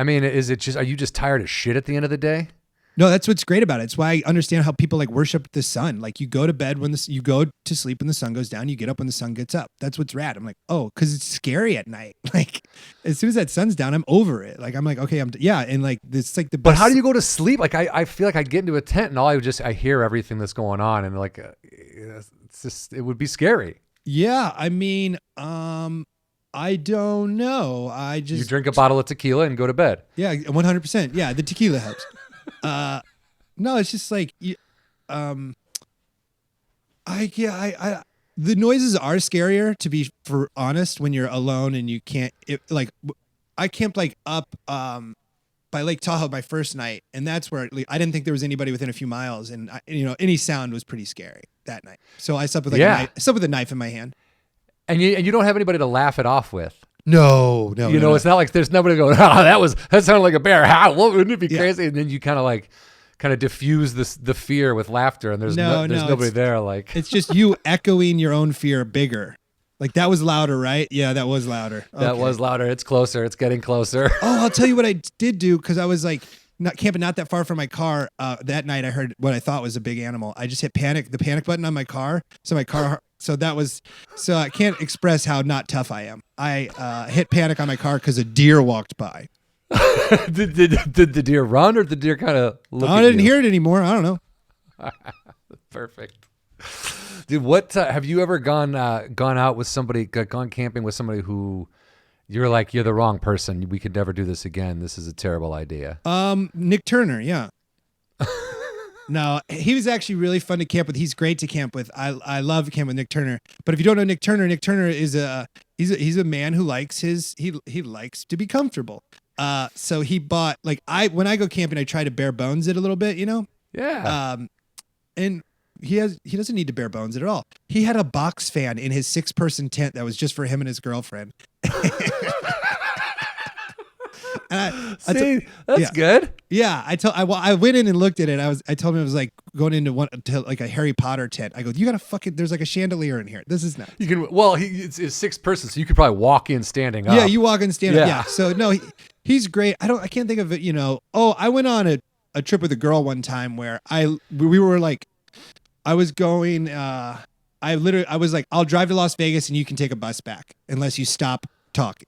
you just tired as shit at the end of the day?
No, that's what's great about it. It's why I understand how people like worship the sun. Like you go to bed you go to sleep when the sun goes down. You get up when the sun gets up. That's what's rad. I'm like, oh, because it's scary at night. Like as soon as that sun's down, I'm over it. Like I'm like, okay, and like it's like the best.
But how do you go to sleep? Like I feel like I get into a tent and I hear everything that's going on, and like it would be scary.
Yeah, I mean, I don't know.
You drink a bottle of tequila and go to bed.
Yeah, 100%. Yeah, the tequila helps. No, it's just like, the noises are scarier, to be for honest, when you're alone and you can't, I camped like up, by Lake Tahoe my first night. And that's where I didn't think there was anybody within a few miles. And any sound was pretty scary that night. So I slept with a knife in my hand.
And you don't have anybody to laugh it off with.
No.
It's not like there's nobody going, that sounded like a bear. Wouldn't it be crazy? And then you kind of diffuse the fear with laughter, and there's nobody there. Like
it's just you echoing your own fear bigger. Like that was louder, right? Yeah, that was louder. Okay.
That was louder. It's closer. It's getting closer.
Oh, I'll tell you what I did do, because I was like not camping not that far from my car. That night I heard what I thought was a big animal. I just hit the panic button on my car. So I can't express how not tough I am. I hit panic on my car because a deer walked by.
did the deer run, or did the deer kind of look at you?
I didn't hear it anymore. I don't know.
Perfect. Dude, have you ever gone out with somebody, gone camping with somebody who you're like, you're the wrong person. We could never do this again. This is a terrible idea.
Nick Turner. Yeah. No, he was actually really fun to camp with. He's great to camp with. I love camping with Nick Turner. But if you don't know Nick Turner is he's a man who likes he likes to be comfortable. So he bought when I go camping, I try to bare bones it a little bit,
Yeah.
And he doesn't need to bare bones it at all. He had a box fan in his 6-person tent that was just for him and his girlfriend.
That's good.
Yeah, I went in and looked at it. I told him it was like going into like a Harry Potter tent. I go, you gotta there's like a chandelier in here. This is nuts.
You can it's 6 persons, so you could probably walk in standing up.
Yeah, you walk in standing up. Yeah. So no, he's great. I can't think of it. I went on a trip with a girl one time where we were like, I was going. I was like, I'll drive to Las Vegas and you can take a bus back unless you stop talking.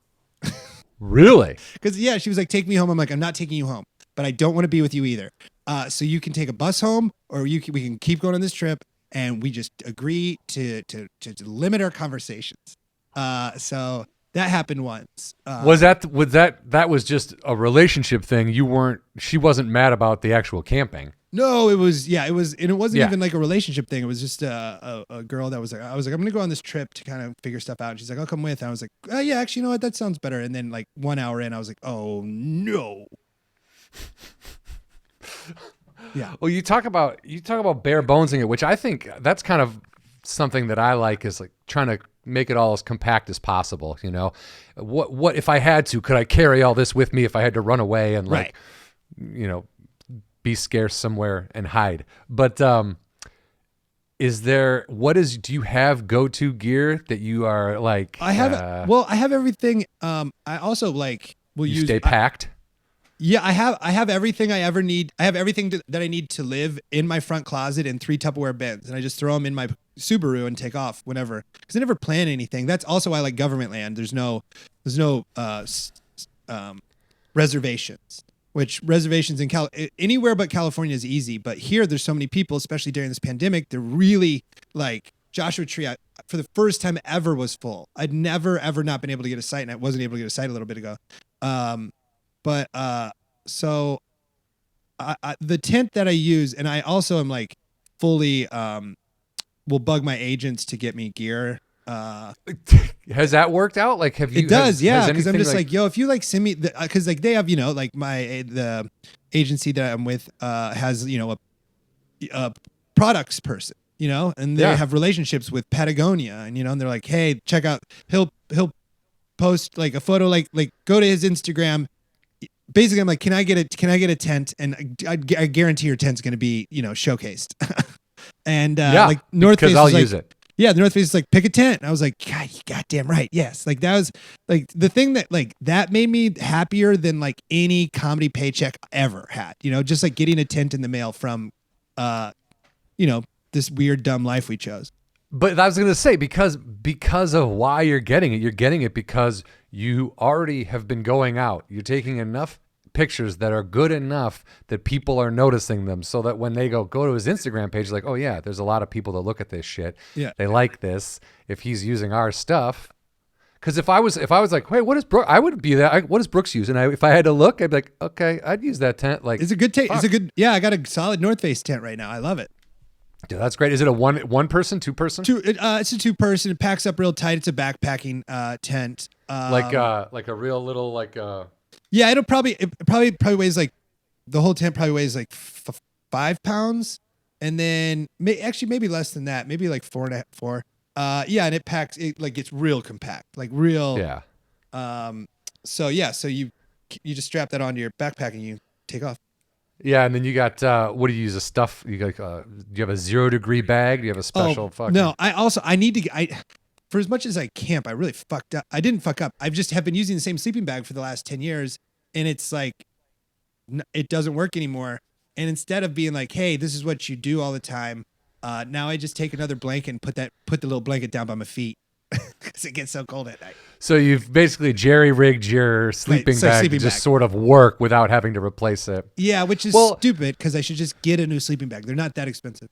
Really?
Because she was like, take me home. I'm like, I'm not taking you home, but I don't want to be with you either. So you can take a bus home, or we can keep going on this trip, and we just agree to limit our conversations. So that happened once.
That was just a relationship thing? She wasn't mad about the actual camping?
No, it was, and it wasn't even like a relationship thing. It was just a girl that was like, I was like, I'm going to go on this trip to kind of figure stuff out. And she's like, I'll come with. And I was like, oh yeah, actually, you know what? That sounds better. And then like 1 hour in, I was like, oh no. Yeah. Well,
you talk about bare bonesing it, which I think that's kind of something that I like, is like trying to make it all as compact as possible. What if I had to, could I carry all this with me if I had to run away and be scarce somewhere and hide? But do you have go-to gear that you are like?
I have everything. I also
stay packed.
I have everything I ever need. I have everything that I need to live in my front closet in 3 Tupperware bins, and I just throw them in my Subaru and take off whenever, because I never plan anything. That's also why I like government land. There's no reservations. Which reservations in anywhere but California is easy, but here there's so many people, especially during this pandemic. They're really like Joshua Tree. for the first time ever was full. I'd never ever not been able to get a site, and I wasn't able to get a site a little bit ago. So the tent that I use, and I also am like fully will bug my agents to get me gear.
Has that worked out? Like, have you?
It does, yeah. Because I'm
anything
just like, yo, if you like send me, because like they have, you know, like the agency that I'm with has, you know, a products person, you know, and they have relationships with Patagonia, and you know, and they're like, hey, check out, he'll post like a photo, like go to his Instagram. Basically, I'm like, can I get a tent? And I guarantee your tent's going to be, you know, showcased. And like North Face,
because I'll use it.
Yeah, the North Face is like, pick a tent. And I was like, God, you goddamn right. Yes. Like that was like the thing that like that made me happier than like any comedy paycheck ever had. You know, just like getting a tent in the mail from you know, this weird dumb life we chose.
But I was going to say, because of why you're getting it because you already have been going out. You're taking enough pictures that are good enough that people are noticing them, so that when they go to his Instagram page, like, oh yeah, there's a lot of people that look at this shit.
Yeah.
They like this. If he's using our stuff. Because if I was like, hey, what is Brooks? I would be that. What does Brooks use? And if I had to look, I'd be like, okay, I'd use that tent. Like,
it's a good tent. It's a good. Yeah, I got a solid North Face tent right now. I love it.
Dude, that's great. Is it a one person, two person?
It's a 2-person. It packs up real tight. It's a backpacking tent.
Like a real little like.
Yeah, it probably weighs like, the whole tent probably weighs like 5 pounds, and then maybe less than that, maybe like 4.5. Yeah, and it packs it like it's real compact, like real.
Yeah.
So you just strap that onto your backpack and you take off.
Yeah, and then you got what do you use? A stuff? You got do you have a 0-degree bag? Do you have a special?
No, I need to. For as much as I camp, I really fucked up. I didn't fuck up. I just have been using the same sleeping bag for the last 10 years, and it's like it doesn't work anymore. And instead of being like, hey, this is what you do all the time, now I just take another blanket and put the little blanket down by my feet because it gets so cold at night.
So you've basically jerry-rigged your sleeping bag to just sort of work without having to replace it.
Yeah, which is stupid, because I should just get a new sleeping bag. They're not that expensive.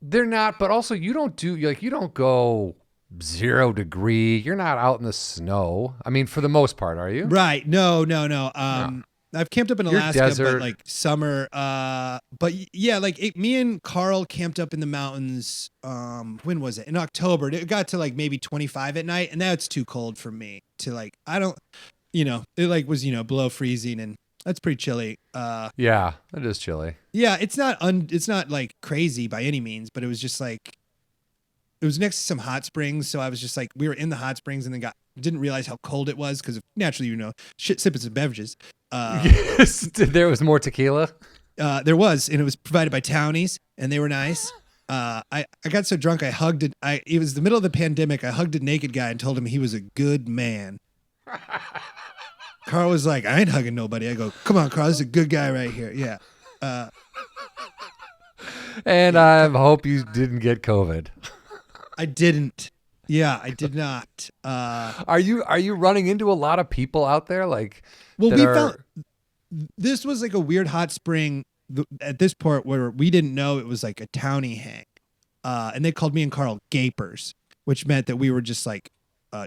They're not, but also you don't go 0-degree. You're not out in the snow. I mean, for the most part, are you?
Right. No. I've camped up in Alaska, but like summer. But yeah, like me and Carl camped up in the mountains. When was it? In October. It got to like maybe 25 at night, and that's too cold for me to like. I don't, you know, it like was, you know, below freezing, and that's pretty chilly.
Yeah, it is chilly.
Yeah, it's not like crazy by any means, but it was just like, it was next to some hot springs, so I was just like, we were in the hot springs and then didn't realize how cold it was because naturally, you know, sipping some beverages.
Yes, there was more tequila.
There was, and it was provided by Townies, and they were nice. I got so drunk I hugged it. It was the middle of the pandemic. I hugged a naked guy and told him he was a good man. Carl was like, I ain't hugging nobody. I go, come on, Carl, this is a good guy right here. Yeah.
And I hope you didn't get COVID.
I didn't. Yeah, I did not.
Are you running into a lot of people out there? Like,
well, found this was like a weird hot spring at this point where we didn't know it was like a townie hang, and they called me and Carl gapers, which meant that we were just like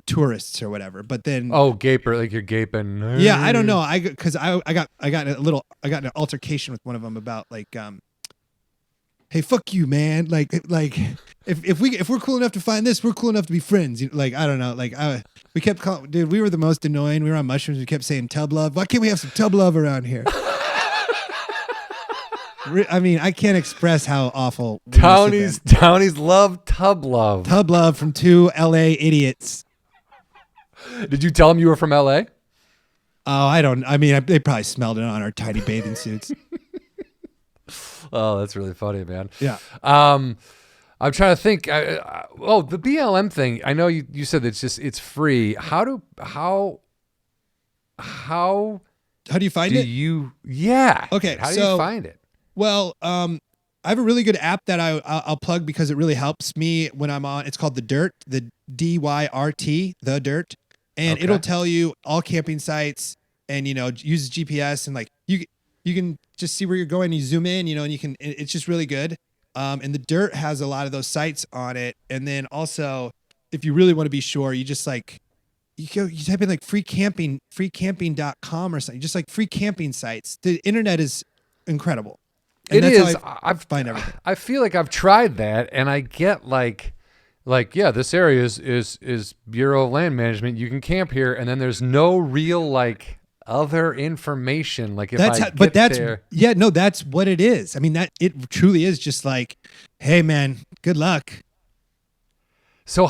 tourists or whatever. But then
gaper, like you're gaping.
Yeah, I don't know. I got an altercation with one of them about like hey, fuck you, man. Like if we're cool enough to find this, we're cool enough to be friends. You know, like, I don't know. Like we kept calling, dude, we were the most annoying. We were on mushrooms. We kept saying tub love. Why can't we have some tub love around here? I mean, I can't express how awful.
Townies love tub love.
Tub love from 2 LA idiots.
Did you tell them you were from LA?
Oh, I don't. I mean, they probably smelled it on our tiny bathing suits.
Oh, that's really funny, man.
Yeah.
I'm trying to think. The BLM thing. I know you said it's free. How do
you find it?
Yeah.
Okay.
How do you find it?
Well, I have a really good app that I'll plug because it really helps me when I'm on. It's called The Dirt, the DYRT, The Dirt, and it'll tell you all camping sites, and you know, uses GPS, and like you can just see where you're going. You zoom in, you know, and you can. It's just really good. And The Dirt has a lot of those sites on it, and then also if you really want to be sure, you just like you type in like freecamping.com or something, just like free camping sites. The internet is incredible. And
It
that's
is.
how I find everything.
I feel like I've tried that, and I get like yeah, this area is Bureau of Land Management. You can camp here, and then there's no real like other information. Like if
that's what it is. I mean, that it truly is just like, hey man, good luck.
So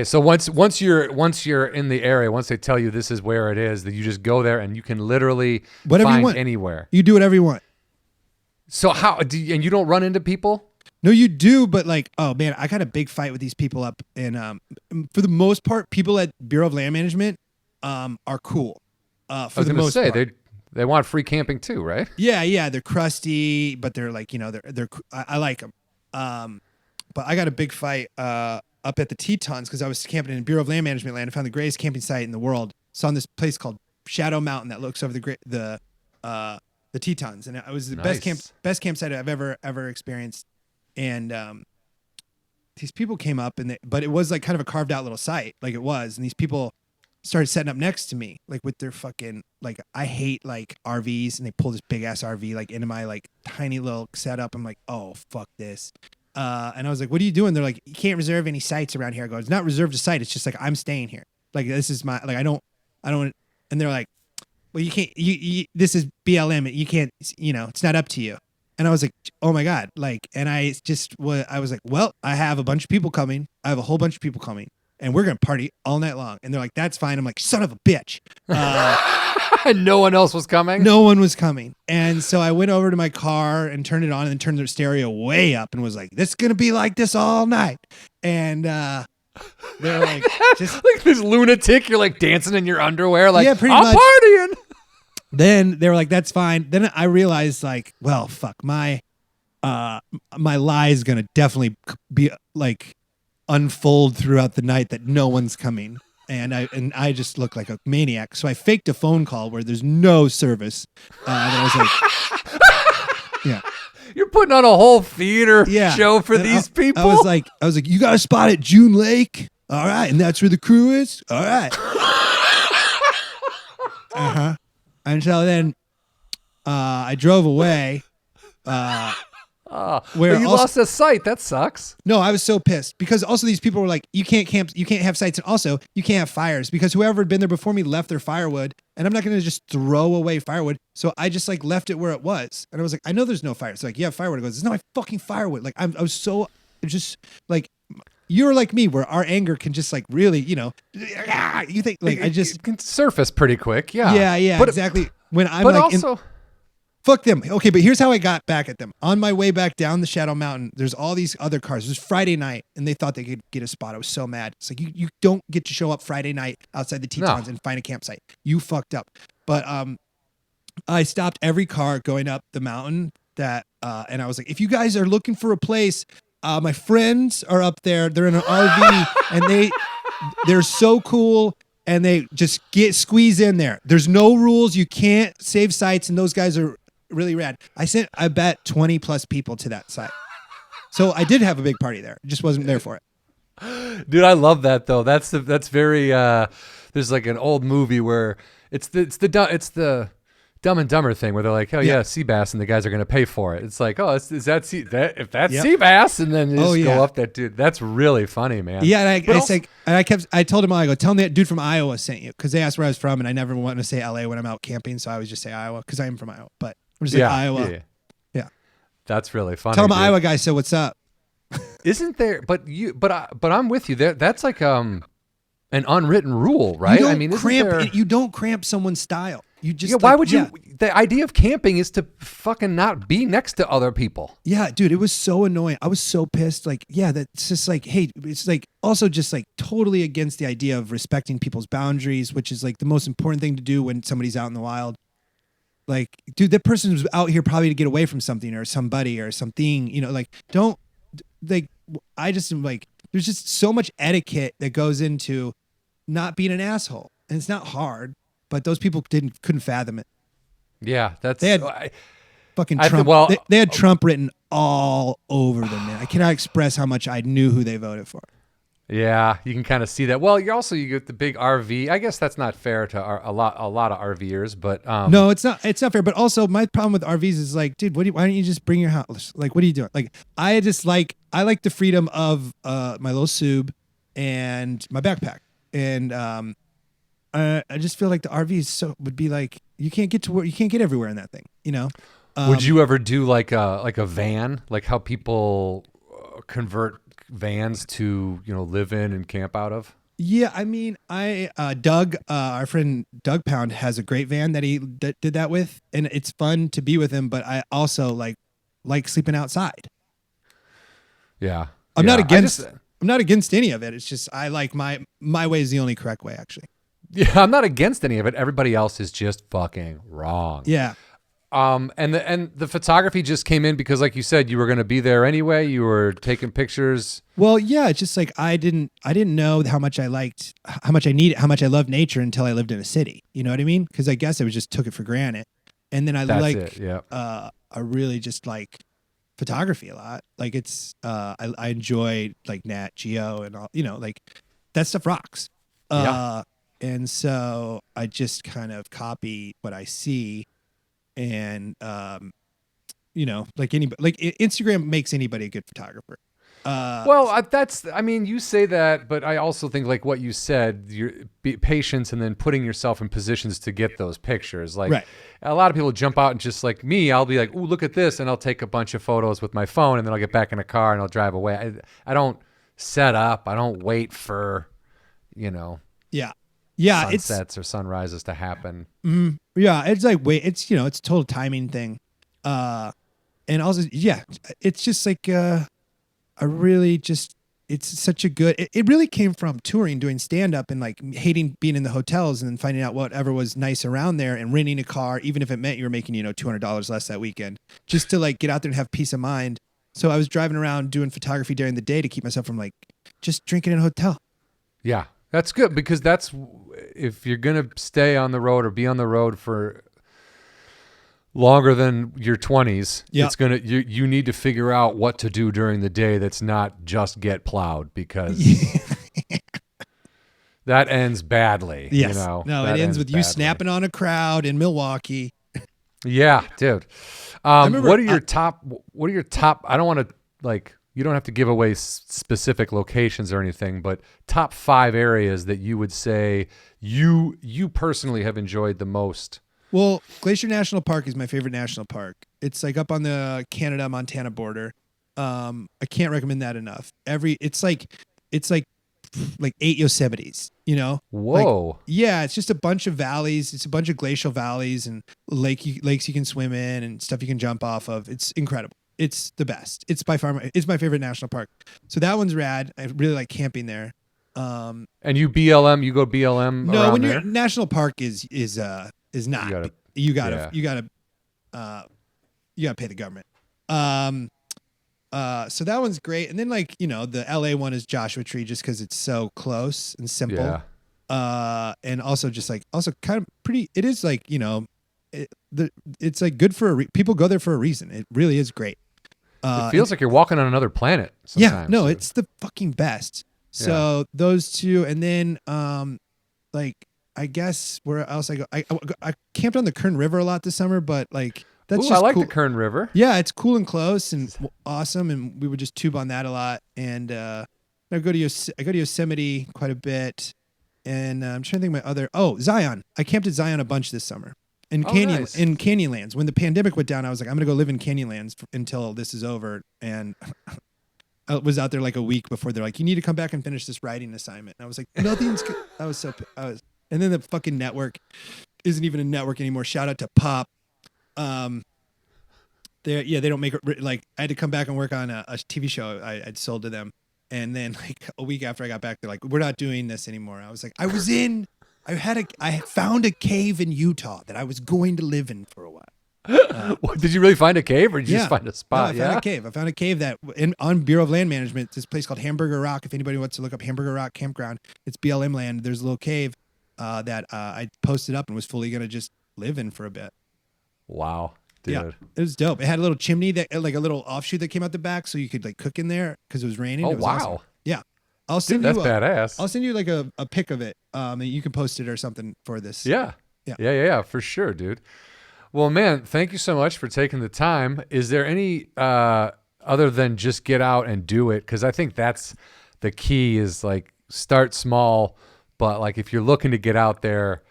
so once you're in the area, once they tell you this is where it is, that you just go there and you can literally
Whatever you
find
want.
anywhere.
You do whatever you want.
So and you don't run into people?
No, you do, but like, oh man, I got a big fight with these people up in for the most part, people at Bureau of Land Management are cool. For the most part.
they want free camping too, right?
Yeah, they're crusty, but they're like, I like them. But I got a big fight up at the Tetons because I was camping in Bureau of Land Management land. I found the greatest camping site in the world. It's on this place called Shadow Mountain that looks over the Tetons, and it was the best campsite I've ever experienced. And these people came up, but it was like kind of a carved out little site, like it was. And these people started setting up next to me, like with their fucking like I hate like RVs, and they pull this big ass RV like into my like tiny little setup. I'm like, oh fuck this. And I was like, what are you doing? They're like, you can't reserve any sites around here. I go, it's not reserved a site. It's just like, I'm staying here. Like, this is my, like, I don't, and they're like, well, you can't, this is BLM. You can't, it's not up to you. And I was like, oh my God. Like, and I was like, well, I have a bunch of people coming. I have a whole bunch of people coming, and we're going to party all night long. And they're like, that's fine. I'm like, son of a bitch.
No one else was coming?
No one was coming. And so I went over to my car and turned it on and then turned the stereo way up and was like, this is going to be like this all night. And they're like, just
like this lunatic. You're like dancing in your underwear. Like,
yeah, pretty
I'm
much.
partying.
Then they were like, that's fine. Then I realized like, well, fuck, my lie is going to definitely be like unfold throughout the night that no one's coming. And I just look like a maniac. So I faked a phone call where there's no service. And I was like, yeah.
You're putting on a whole theater show for these people.
I was like, you got a spot at June Lake? All right. And that's where the crew is? All right. Uh-huh. And so then I drove away.
Where you lost a site. That sucks.
No, I was so pissed because also these people were like, you can't camp, you can't have sites, and also you can't have fires because whoever had been there before me left their firewood, and I'm not going to just throw away firewood. So I just like left it where it was, and I was like, I know there's no fire. So like, yeah, firewood. It goes, it's not my fucking firewood. Like I was so just like, you're like me, where our anger can just like really, you think like
it can surface pretty quick. Yeah.
Yeah, but, exactly. When I'm
but
like,
also.
Fuck them. Okay, but here's how I got back at them. On my way back down the Shadow Mountain, there's all these other cars. It was Friday night, and they thought they could get a spot. I was so mad. It's like, you don't get to show up Friday night outside the Tetons and find a campsite. You fucked up. But I stopped every car going up the mountain and I was like, if you guys are looking for a place, my friends are up there. They're in an RV, and they're so cool. And they just squeeze in there. There's no rules. You can't save sites, and those guys are really rad. I bet 20 plus people to that site. So I did have a big party there. Just wasn't there for it.
Dude, I love that though. That's very there's like an old movie where it's the Dumb and Dumber thing where they're like, oh yeah, sea bass, and the guys are going to pay for it. It's like, oh, if that's sea bass, and then they just go up that dude. That's really funny, man.
Yeah, and I told him, I go, tell him that dude from Iowa sent you, because they asked where I was from, and I never want to say LA when I'm out camping, so I always just say Iowa because I am from Iowa. But I'm just like Iowa. Yeah.
That's really funny.
Tell him
dude.
Iowa guy said what's up.
Isn't there? But I'm with you. That's like an unwritten rule, right?
You don't cramp someone's style. You just
why would you? The idea of camping is to fucking not be next to other people.
Yeah, dude, it was so annoying. I was so pissed. Like, yeah, that's just like, hey, it's like also just like totally against the idea of respecting people's boundaries, which is like the most important thing to do when somebody's out in the wild. Like, dude, that person was out here probably to get away from something or somebody or something. Like, don't like. I just am like, there's just so much etiquette that goes into not being an asshole, and it's not hard. But those people couldn't fathom it.
Yeah,
they had fucking Trump. They had Trump written all over them, man. I cannot express how much I knew who they voted for.
Yeah, you can kind of see that. Well, you get the big RV. I guess that's not fair to a lot of RVers, but
No, it's not. It's not fair. But also, my problem with RVs is like, dude, why don't you just bring your house? Like, what are you doing? Like, I like the freedom of my little sub and my backpack, and I just feel like the RV would be like you can't get everywhere in that thing. You know.
Would you ever do like a van, like how people convert vans to live in and camp out of?
Yeah, I mean, Doug, our friend Doug Pound has a great van that he did that with, and it's fun to be with him. But I also like sleeping outside.
Yeah,
I'm not against any of it. It's just I like my way is the only correct way, actually.
Yeah, I'm not against any of it. Everybody else is just fucking wrong.
Yeah.
And the photography just came in because, like you said, you were going to be there anyway. You were taking pictures.
Well, yeah, it's just like I didn't know how much I loved nature until I lived in a city. You know what I mean? Because I guess I just took it for granted, and then I really just like photography a lot. Like it's I enjoy like Nat Geo and all. Like that stuff rocks. And so I just kind of copy what I see. And like anybody, like Instagram makes anybody a good photographer.
You say that, but I also think like what you said, your patience and then putting yourself in positions to get those pictures. Like
right.
A lot of people jump out and just like me, I'll be like, "Ooh, look at this," and I'll take a bunch of photos with my phone, and then I'll get back in a car and I'll drive away. I don't set up. I don't wait for, sunsets or sunrises to happen.
Mm-hmm. Yeah, it's like it's a total timing thing, and also it's just like it's such a good. It really came from touring, doing stand up, and like hating being in the hotels, and then finding out whatever was nice around there, and renting a car, even if it meant you were making $200 less that weekend, just to like get out there and have peace of mind. So I was driving around doing photography during the day to keep myself from like just drinking in a hotel.
Yeah. That's good because if you're going to stay on the road or be on the road for longer than your 20s, it's going to you need to figure out what to do during the day that's not just get plowed because that ends badly.
Yes. No, it ends with you snapping on a crowd in Milwaukee.
Yeah, dude. What are your top I don't want to like you don't have to give away specific locations or anything, but top 5 areas that you would say you personally have enjoyed the most.
Well, Glacier National Park is my favorite national park. It's like up on the Canada-Montana border. I can't recommend that enough. It's like 8 Yosemites,
Whoa.
Like, yeah, it's just a bunch of valleys. It's a bunch of glacial valleys and lakes you can swim in and stuff you can jump off of. It's incredible. It's the best. It's by far it's my favorite national park. So that one's rad. I really like camping there.
And you go BLM?
No, when
you're
your national park is not. You gotta pay the government. So that one's great. And then the LA one is Joshua Tree just because it's so close and simple. Yeah. And also just kind of pretty. It is like it's like good for people go there for a reason. It really is great.
It feels like you're walking on another planet sometimes.
Yeah, no, it's the fucking best. So those two, and then I guess where else I go, I camped on the Kern River a lot this summer, but like that's just
I like
cool.
the Kern River.
Yeah, it's cool and close and awesome, and we would just tube on that a lot. And I go to Yosemite quite a bit, and I'm trying to think of my other. Zion. I camped at Zion a bunch this summer. In Canyonlands. When the pandemic went down, I was like, I'm going to go live in Canyonlands until this is over. And I was out there like a week before they're like, you need to come back and finish this writing assignment. And I was like, nothing's good. And then the fucking network isn't even a network anymore. Shout out to Pop. They don't make it like I had to come back and work on a TV show I'd sold to them. And then like a week after I got back, they're like, we're not doing this anymore. I was like, I found a cave in Utah that I was going to live in for a while.
Did you really find a cave, or did you just find a spot?
No, I found a cave that on Bureau of Land Management. This place called Hamburger Rock. If anybody wants to look up Hamburger Rock Campground, it's BLM land. There's a little cave that I posted up and was fully going to just live in for a bit.
Wow, dude.
Yeah, it was dope. It had a little chimney that like a little offshoot that came out the back, so you could like cook in there because it was raining.
Oh,
it was
wow.
Awesome. Yeah. I'll send
Dude,
you.
that's badass.
I'll send you like a pic of it. And you can post it or something for this.
Yeah.
Yeah.
Yeah, for sure, dude. Well, man, thank you so much for taking the time. Is there any other than just get out and do it? Because I think that's the key is like start small, but like if you're looking to get out there,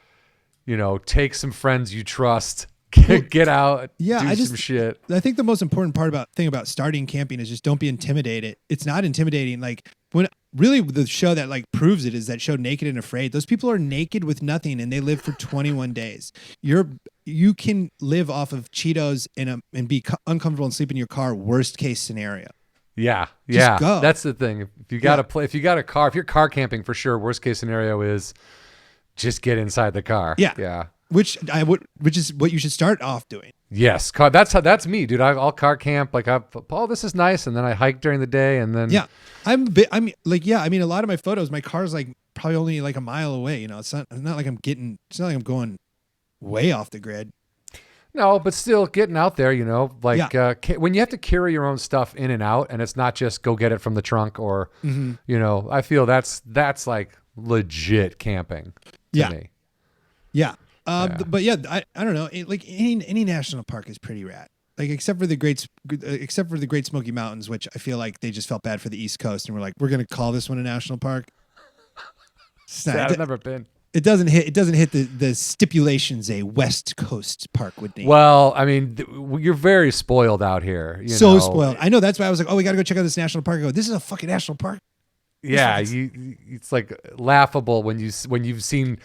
take some friends you trust, get out, do some shit.
I think the most important thing about starting camping is just don't be intimidated. It's not intimidating. Like when really the show that like proves it is that show Naked and Afraid. Those people are naked with nothing and they live for 21 days. You can live off of Cheetos and be uncomfortable and sleep in your car. Worst case scenario.
Yeah.
Just go.
That's the thing. If you got if you're car camping for sure, worst case scenario is just get inside the car.
Yeah. Which is what you should start off doing.
Yes, that's me, dude. I'll car camp like this is nice, and then I hike during the day, and then
a lot of my photos, my car's like probably only like a mile away. It's not like I'm going way off the grid.
No, but still getting out there, when you have to carry your own stuff in and out, and it's not just go get it from the trunk or, I feel that's like legit camping to me.
Yeah. But yeah, I don't know. Like any national park is pretty rad. Like except for the Great Smoky Mountains, which I feel like they just felt bad for the East Coast, and we're like, we're gonna call this one a national park.
I've never been.
It doesn't hit the stipulations a West Coast park would need.
Well, I mean, you're very spoiled out here.
Spoiled. I know. That's why I was like, oh, we got to go check out this national park. I go, this is a fucking national park.
Yeah, it's like laughable when you've seen,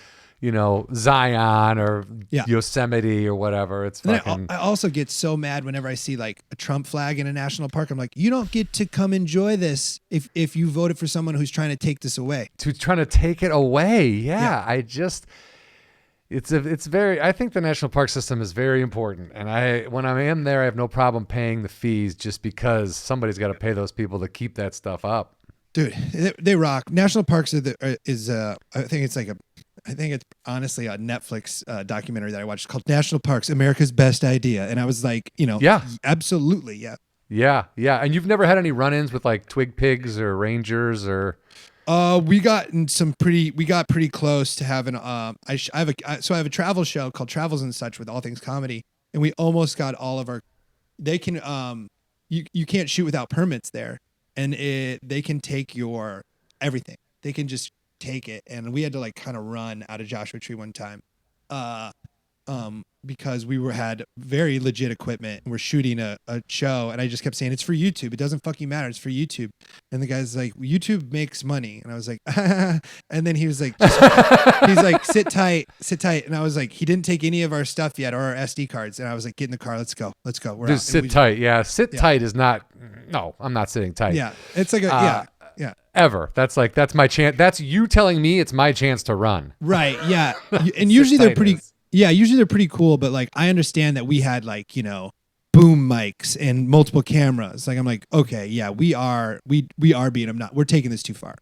Zion or Yosemite or whatever. It's fucking.
I also get so mad whenever I see like a Trump flag in a national park. I'm like, you don't get to come enjoy this if you voted for someone who's trying to take this away.
Trying to take it away. Yeah. I think the national park system is very important. And when I am there, I have no problem paying the fees just because somebody's got to pay those people to keep that stuff up.
Dude, they rock. National parks I think it's honestly a Netflix documentary that I watched called National Parks, America's Best Idea. And I was like, absolutely. Yeah.
Yeah. And you've never had any run-ins with like twig pigs or rangers or?
We got pretty close to having, I have a travel show called Travels and Such with All Things Comedy. And we almost got all of they can, you can't shoot without permits there. And they can take your everything. They can just take it, and we had to like kind of run out of Joshua Tree one time because we had very legit equipment and we're shooting a show, and I just kept saying it's for YouTube, it doesn't fucking matter, it's for YouTube. And the guy's like, YouTube makes money, and I was like and then he was like he's like sit tight, and I was like, he didn't take any of our stuff yet or our SD cards, and I was like, get in the car, let's go, we're
just
out.
Sit tight. Tight is not, no, I'm not sitting tight.
It's like a
ever. That's my chance. That's you telling me it's my chance to run.
Right. Yeah. And usually they're pretty. Yeah. Usually they're pretty cool. But like, I understand that we had like, boom mics and multiple cameras. Like, I'm like, okay, yeah, we are being obnoxious. We're taking this too far.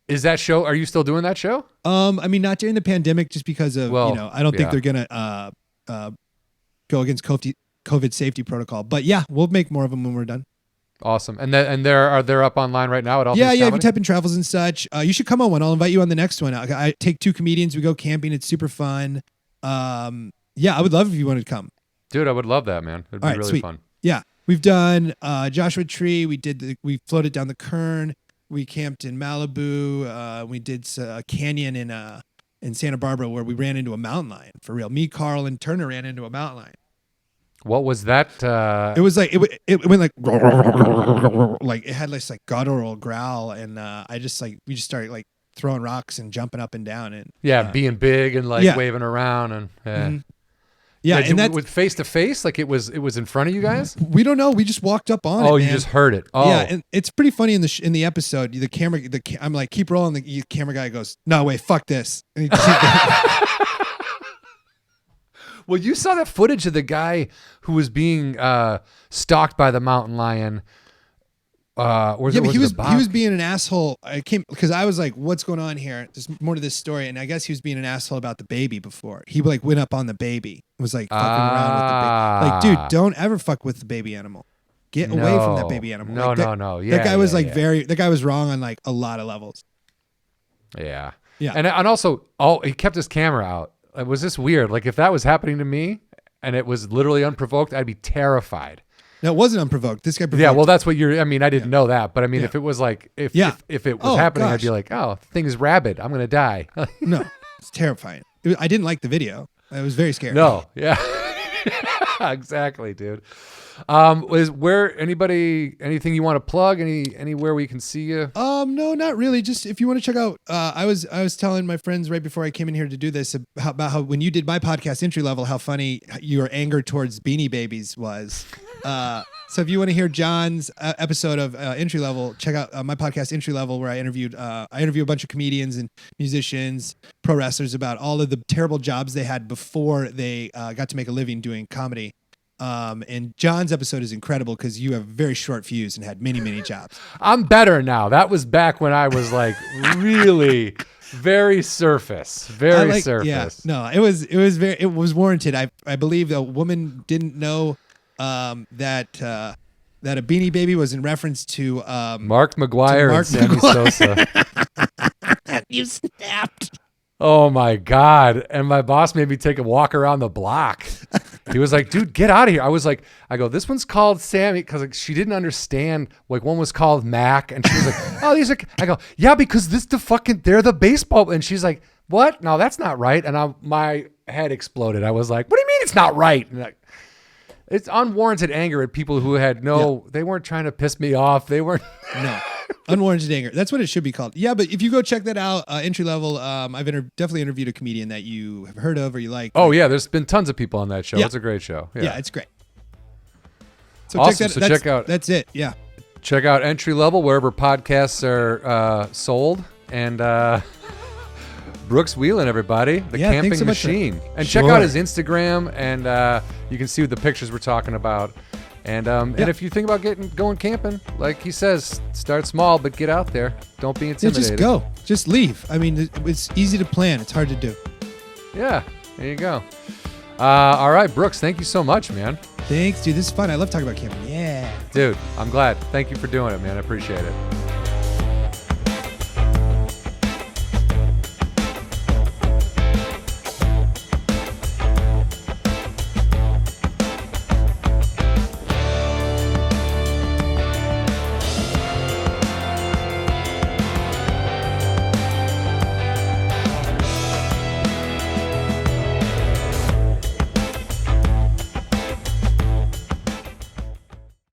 Is that show? Are you still doing that show?
I mean, not during the pandemic, just because of I don't think they're gonna go against COVID safety protocol. But yeah, we'll make more of them when we're done.
Awesome. And they're up online right now at all.
Yeah. If you type in Travels and Such, you should come on one. I'll invite you on the next one. I take 2 comedians. We go camping. It's super fun. I would love if you wanted to come.
Dude, I would love that, man. It'd be really
sweet.
fun.
Yeah. We've done Joshua Tree. We floated down the Kern. We camped in Malibu. We did a canyon in Santa Barbara where we ran into a mountain lion for real. Me, Carl, and Turner ran into a mountain lion.
What was that?
It was like it went like it had this like guttural growl, and we just started like throwing rocks and jumping up and down and
being big and like waving around and
and that
with face to face, like it was in front of you guys.
We don't know. We just walked up on it.
Oh,
man.
You just heard it. Oh,
yeah, and it's pretty funny in the episode. I'm like, keep rolling. The camera guy goes, no, wait, fuck this. And
well, you saw that footage of the guy who was being stalked by the mountain lion. He was being an asshole. I came because I was like, "What's going on here?" There's more to this story, and I guess he was being an asshole about the baby before. He like went up on the baby, was like fucking around with the baby. Like, dude, don't ever fuck with the baby animal. Get away from that baby animal. No. Yeah,
that guy was like that guy was wrong on like a lot of levels.
Yeah.
Yeah.
And also, he kept his camera out. It was just weird. Like if that was happening to me and it was literally unprovoked, I'd be terrified.
No, it wasn't unprovoked. This guy provoked.
Yeah, well, that's what I mean, I didn't know that, but I mean, if it was like, if it was happening, I'd be like, oh, the thing is rabid. I'm going to die.
No, it's terrifying. I didn't like the video. It was very scary.
No, yeah. Exactly, dude. Is where anything you want to plug? Anywhere we can see you?
No, not really. Just if you want to check out, I was telling my friends right before I came in here to do this about how when you did my podcast Entry Level, how funny your anger towards Beanie Babies was. So if you want to hear Jon's episode of Entry Level, check out my podcast Entry Level, where I interview a bunch of comedians and musicians, pro wrestlers about all of the terrible jobs they had before they got to make a living doing comedy. And Jon's episode is incredible because you have a very short fuse and had many, many jobs.
I'm better now. That was back when I was like really very surface.
Yeah, no, it was warranted. I believe the woman didn't know that a Beanie Baby was in reference to
Mark McGuire and Sammy Sosa.
You snapped.
Oh my God. And my boss made me take a walk around the block. He was like, dude, get out of here. I go, this one's called Sammy, because like she didn't understand. Like one was called Mac, and she was like, oh, these are. I go, yeah, because they're the baseball. And she's like, what? No, that's not right. And my head exploded. I was like, what do you mean it's not right? And it's unwarranted anger at people who had they weren't trying to piss me off. They weren't.
No. Unwarranted anger. That's what it should be called. Yeah, but if you go check that out, Entry Level, I've definitely interviewed a comedian that you have heard of or you like.
Oh, yeah. There's been tons of people on that show.
Yeah.
It's a great show.
Yeah, it's great. So
awesome.
check out. That's it. Yeah.
Check out Entry Level wherever podcasts are sold. And Brooks Wheelan, everybody. The camping
so
machine. And check out his Instagram, and you can see the pictures we're talking about. And and if you think about going camping, like he says, start small, but get out there. Don't be intimidated.
Just go. Just leave. I mean, it's easy to plan. It's hard to do.
Yeah, there you go. All right, Brooks, thank you so much, man.
Thanks, dude. This is fun. I love talking about camping. Yeah.
Dude, I'm glad. Thank you for doing it, man. I appreciate it.